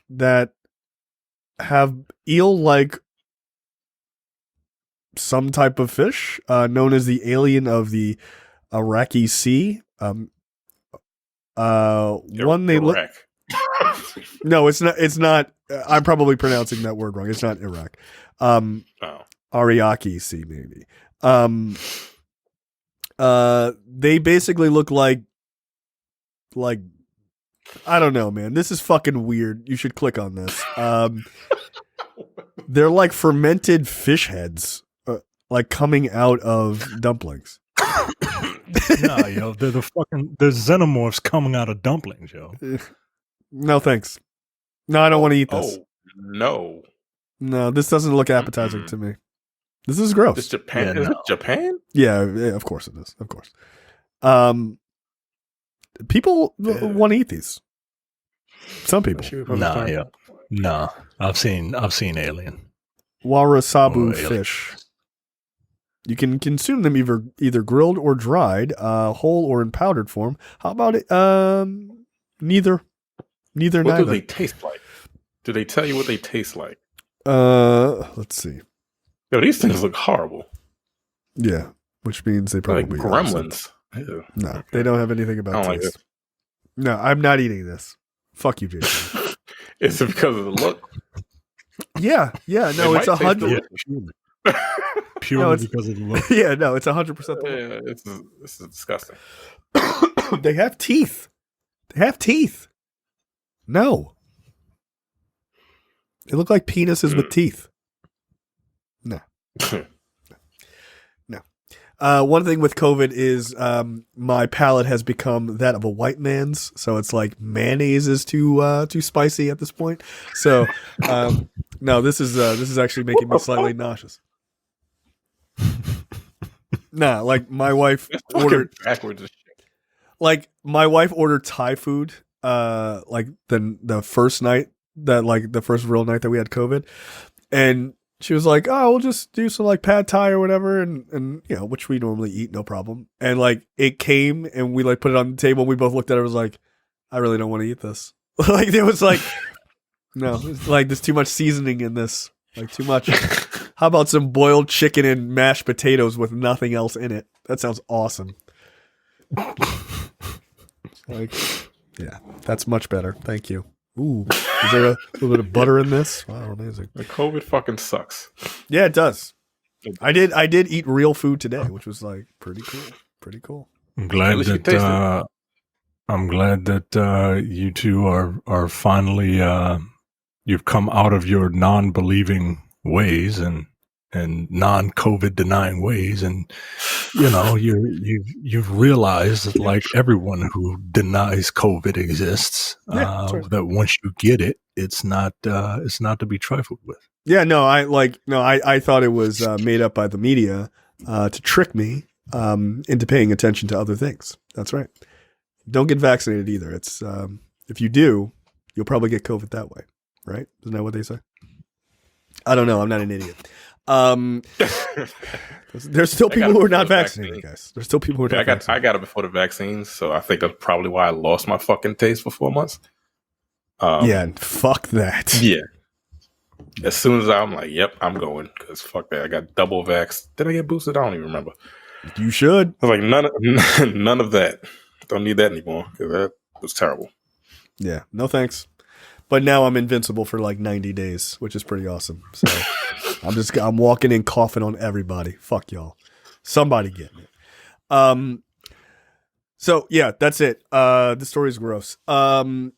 that have eel-like some type of fish known as the alien of the Iraqi Sea. One they look. No, it's not. I'm probably pronouncing that word wrong. It's not Iraq. Ariake Sea, maybe. They basically look like I don't know, man. This is fucking weird. You should click on this. They're like fermented fish heads, like coming out of dumplings. Nah, yo, they're the xenomorphs coming out of dumplings, yo. No, thanks. No, I don't want to eat this. Oh, no. No, this doesn't look appetizing to me. This is gross. It's Japan. Yeah, Is no. it Japan? Yeah, of course it is. Of course. People want to eat these. Some people. Nah, yeah. Nah. I've seen Alien. Warasabu Oh, fish. You can consume them either grilled or dried, whole or in powdered form. How about it? Neither. What do they taste like? Do they tell you what they taste like? Let's see. Yo, these things look horrible. Yeah, which means they probably Like gremlins. Ew. No, they don't have anything I about don't like taste. this. No, I'm not eating this. Fuck you, Jason. Is it because of the look? Yeah. No, It it's might taste 100. delicious. Purely No, it's- because of the look. Yeah, no, it's 100%. Yeah, this is disgusting. They have teeth. No. They look like penises with teeth. No. One thing with COVID is my palate has become that of a white man's, so it's like mayonnaise is too spicy at this point. So no, this is actually making me slightly nauseous. Nah, like my wife It's fucking ordered backwards as shit. like my wife ordered Thai food like the first night the first real night that we had COVID, and she was like, oh, we'll just do some like pad thai or whatever, and you know, which we normally eat, no problem. And like it came and we like put it on the table and we both looked at it and was like, I really don't want to eat this. Like there was like no, it's like there's too much seasoning in this. Like too much. How about some boiled chicken and mashed potatoes with nothing else in it? That sounds awesome. Like, yeah, that's much better. Thank you. Ooh, is there a little bit of butter in this? Wow, amazing. The COVID fucking sucks. Yeah, it does. I did eat real food today, which was like pretty cool. I'm glad At least you tasted that I'm glad that you two are finally you've come out of your non-believing ways and non-COVID denying ways, and you know you've realized that like everyone who denies COVID exists, Yeah, sure. that once you get it, it's not to be trifled with. Yeah, no, I thought it was made up by the media to trick me into paying attention to other things. That's right. Don't get vaccinated either. It's if you do, you'll probably get COVID that way, right? Isn't that what they say? I don't know. I'm not an idiot. There's still people who are not vaccinated, guys. There's still people who are not vaccinated. I got it before the vaccines, so I think that's probably why I lost my fucking taste for 4 months. Yeah, and fuck that. Yeah. As soon as I'm like, yep, I'm going, because fuck that. I got double vax. Did I get boosted? I don't even remember. You should. I was like, none of that. Don't need that anymore, because that was terrible. Yeah, no thanks. But now I'm invincible for like 90 days, which is pretty awesome. So I'm walking in coughing on everybody. Fuck y'all. Somebody getting it. So yeah, that's it. The story's gross. Any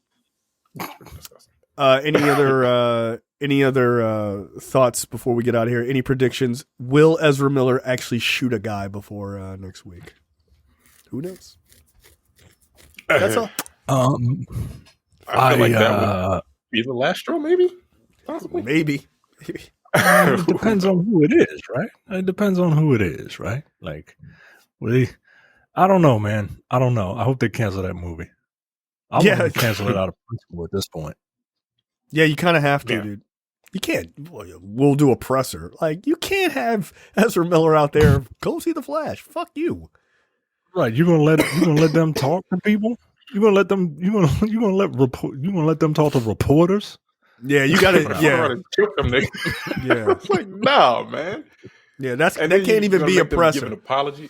other thoughts before we get out of here? Any predictions? Will Ezra Miller actually shoot a guy before next week? Who knows? That's all. I feel like that would be the last straw, maybe? Possibly. Maybe. It depends on who it is, right? It depends on who it is, right? Like, I don't know, man. I don't know. I hope they cancel that movie. I want to cancel it out of principle at this point. Yeah, you kind of have to, Yeah. dude. You can't. We'll do a presser. like, you can't have Ezra Miller out there. Go see the Flash. Fuck you. Right? You're gonna let them talk to people. You're gonna let them talk to reporters. Yeah, you gotta. Yeah, Kill them, nigga. yeah, It's like, no, man. yeah. That And can't then even be a Give an presser. apology.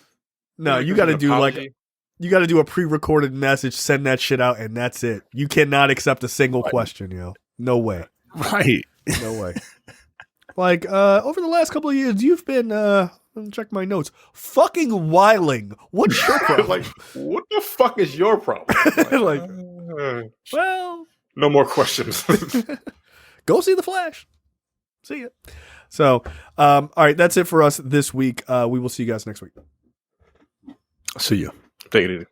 No, you Give got to an do like apology. you got to do a pre-recorded message, send that shit out, and that's it. You cannot accept a single question, yo. No way. Right. No way. Like, over the last couple of years, you've been, let me check my notes, fucking whiling. What's your problem? Like, what the fuck is your problem? Like, well, no more questions. go see The Flash. See ya. So, all right, that's it for us this week. We will see you guys next week. See you. Take it easy.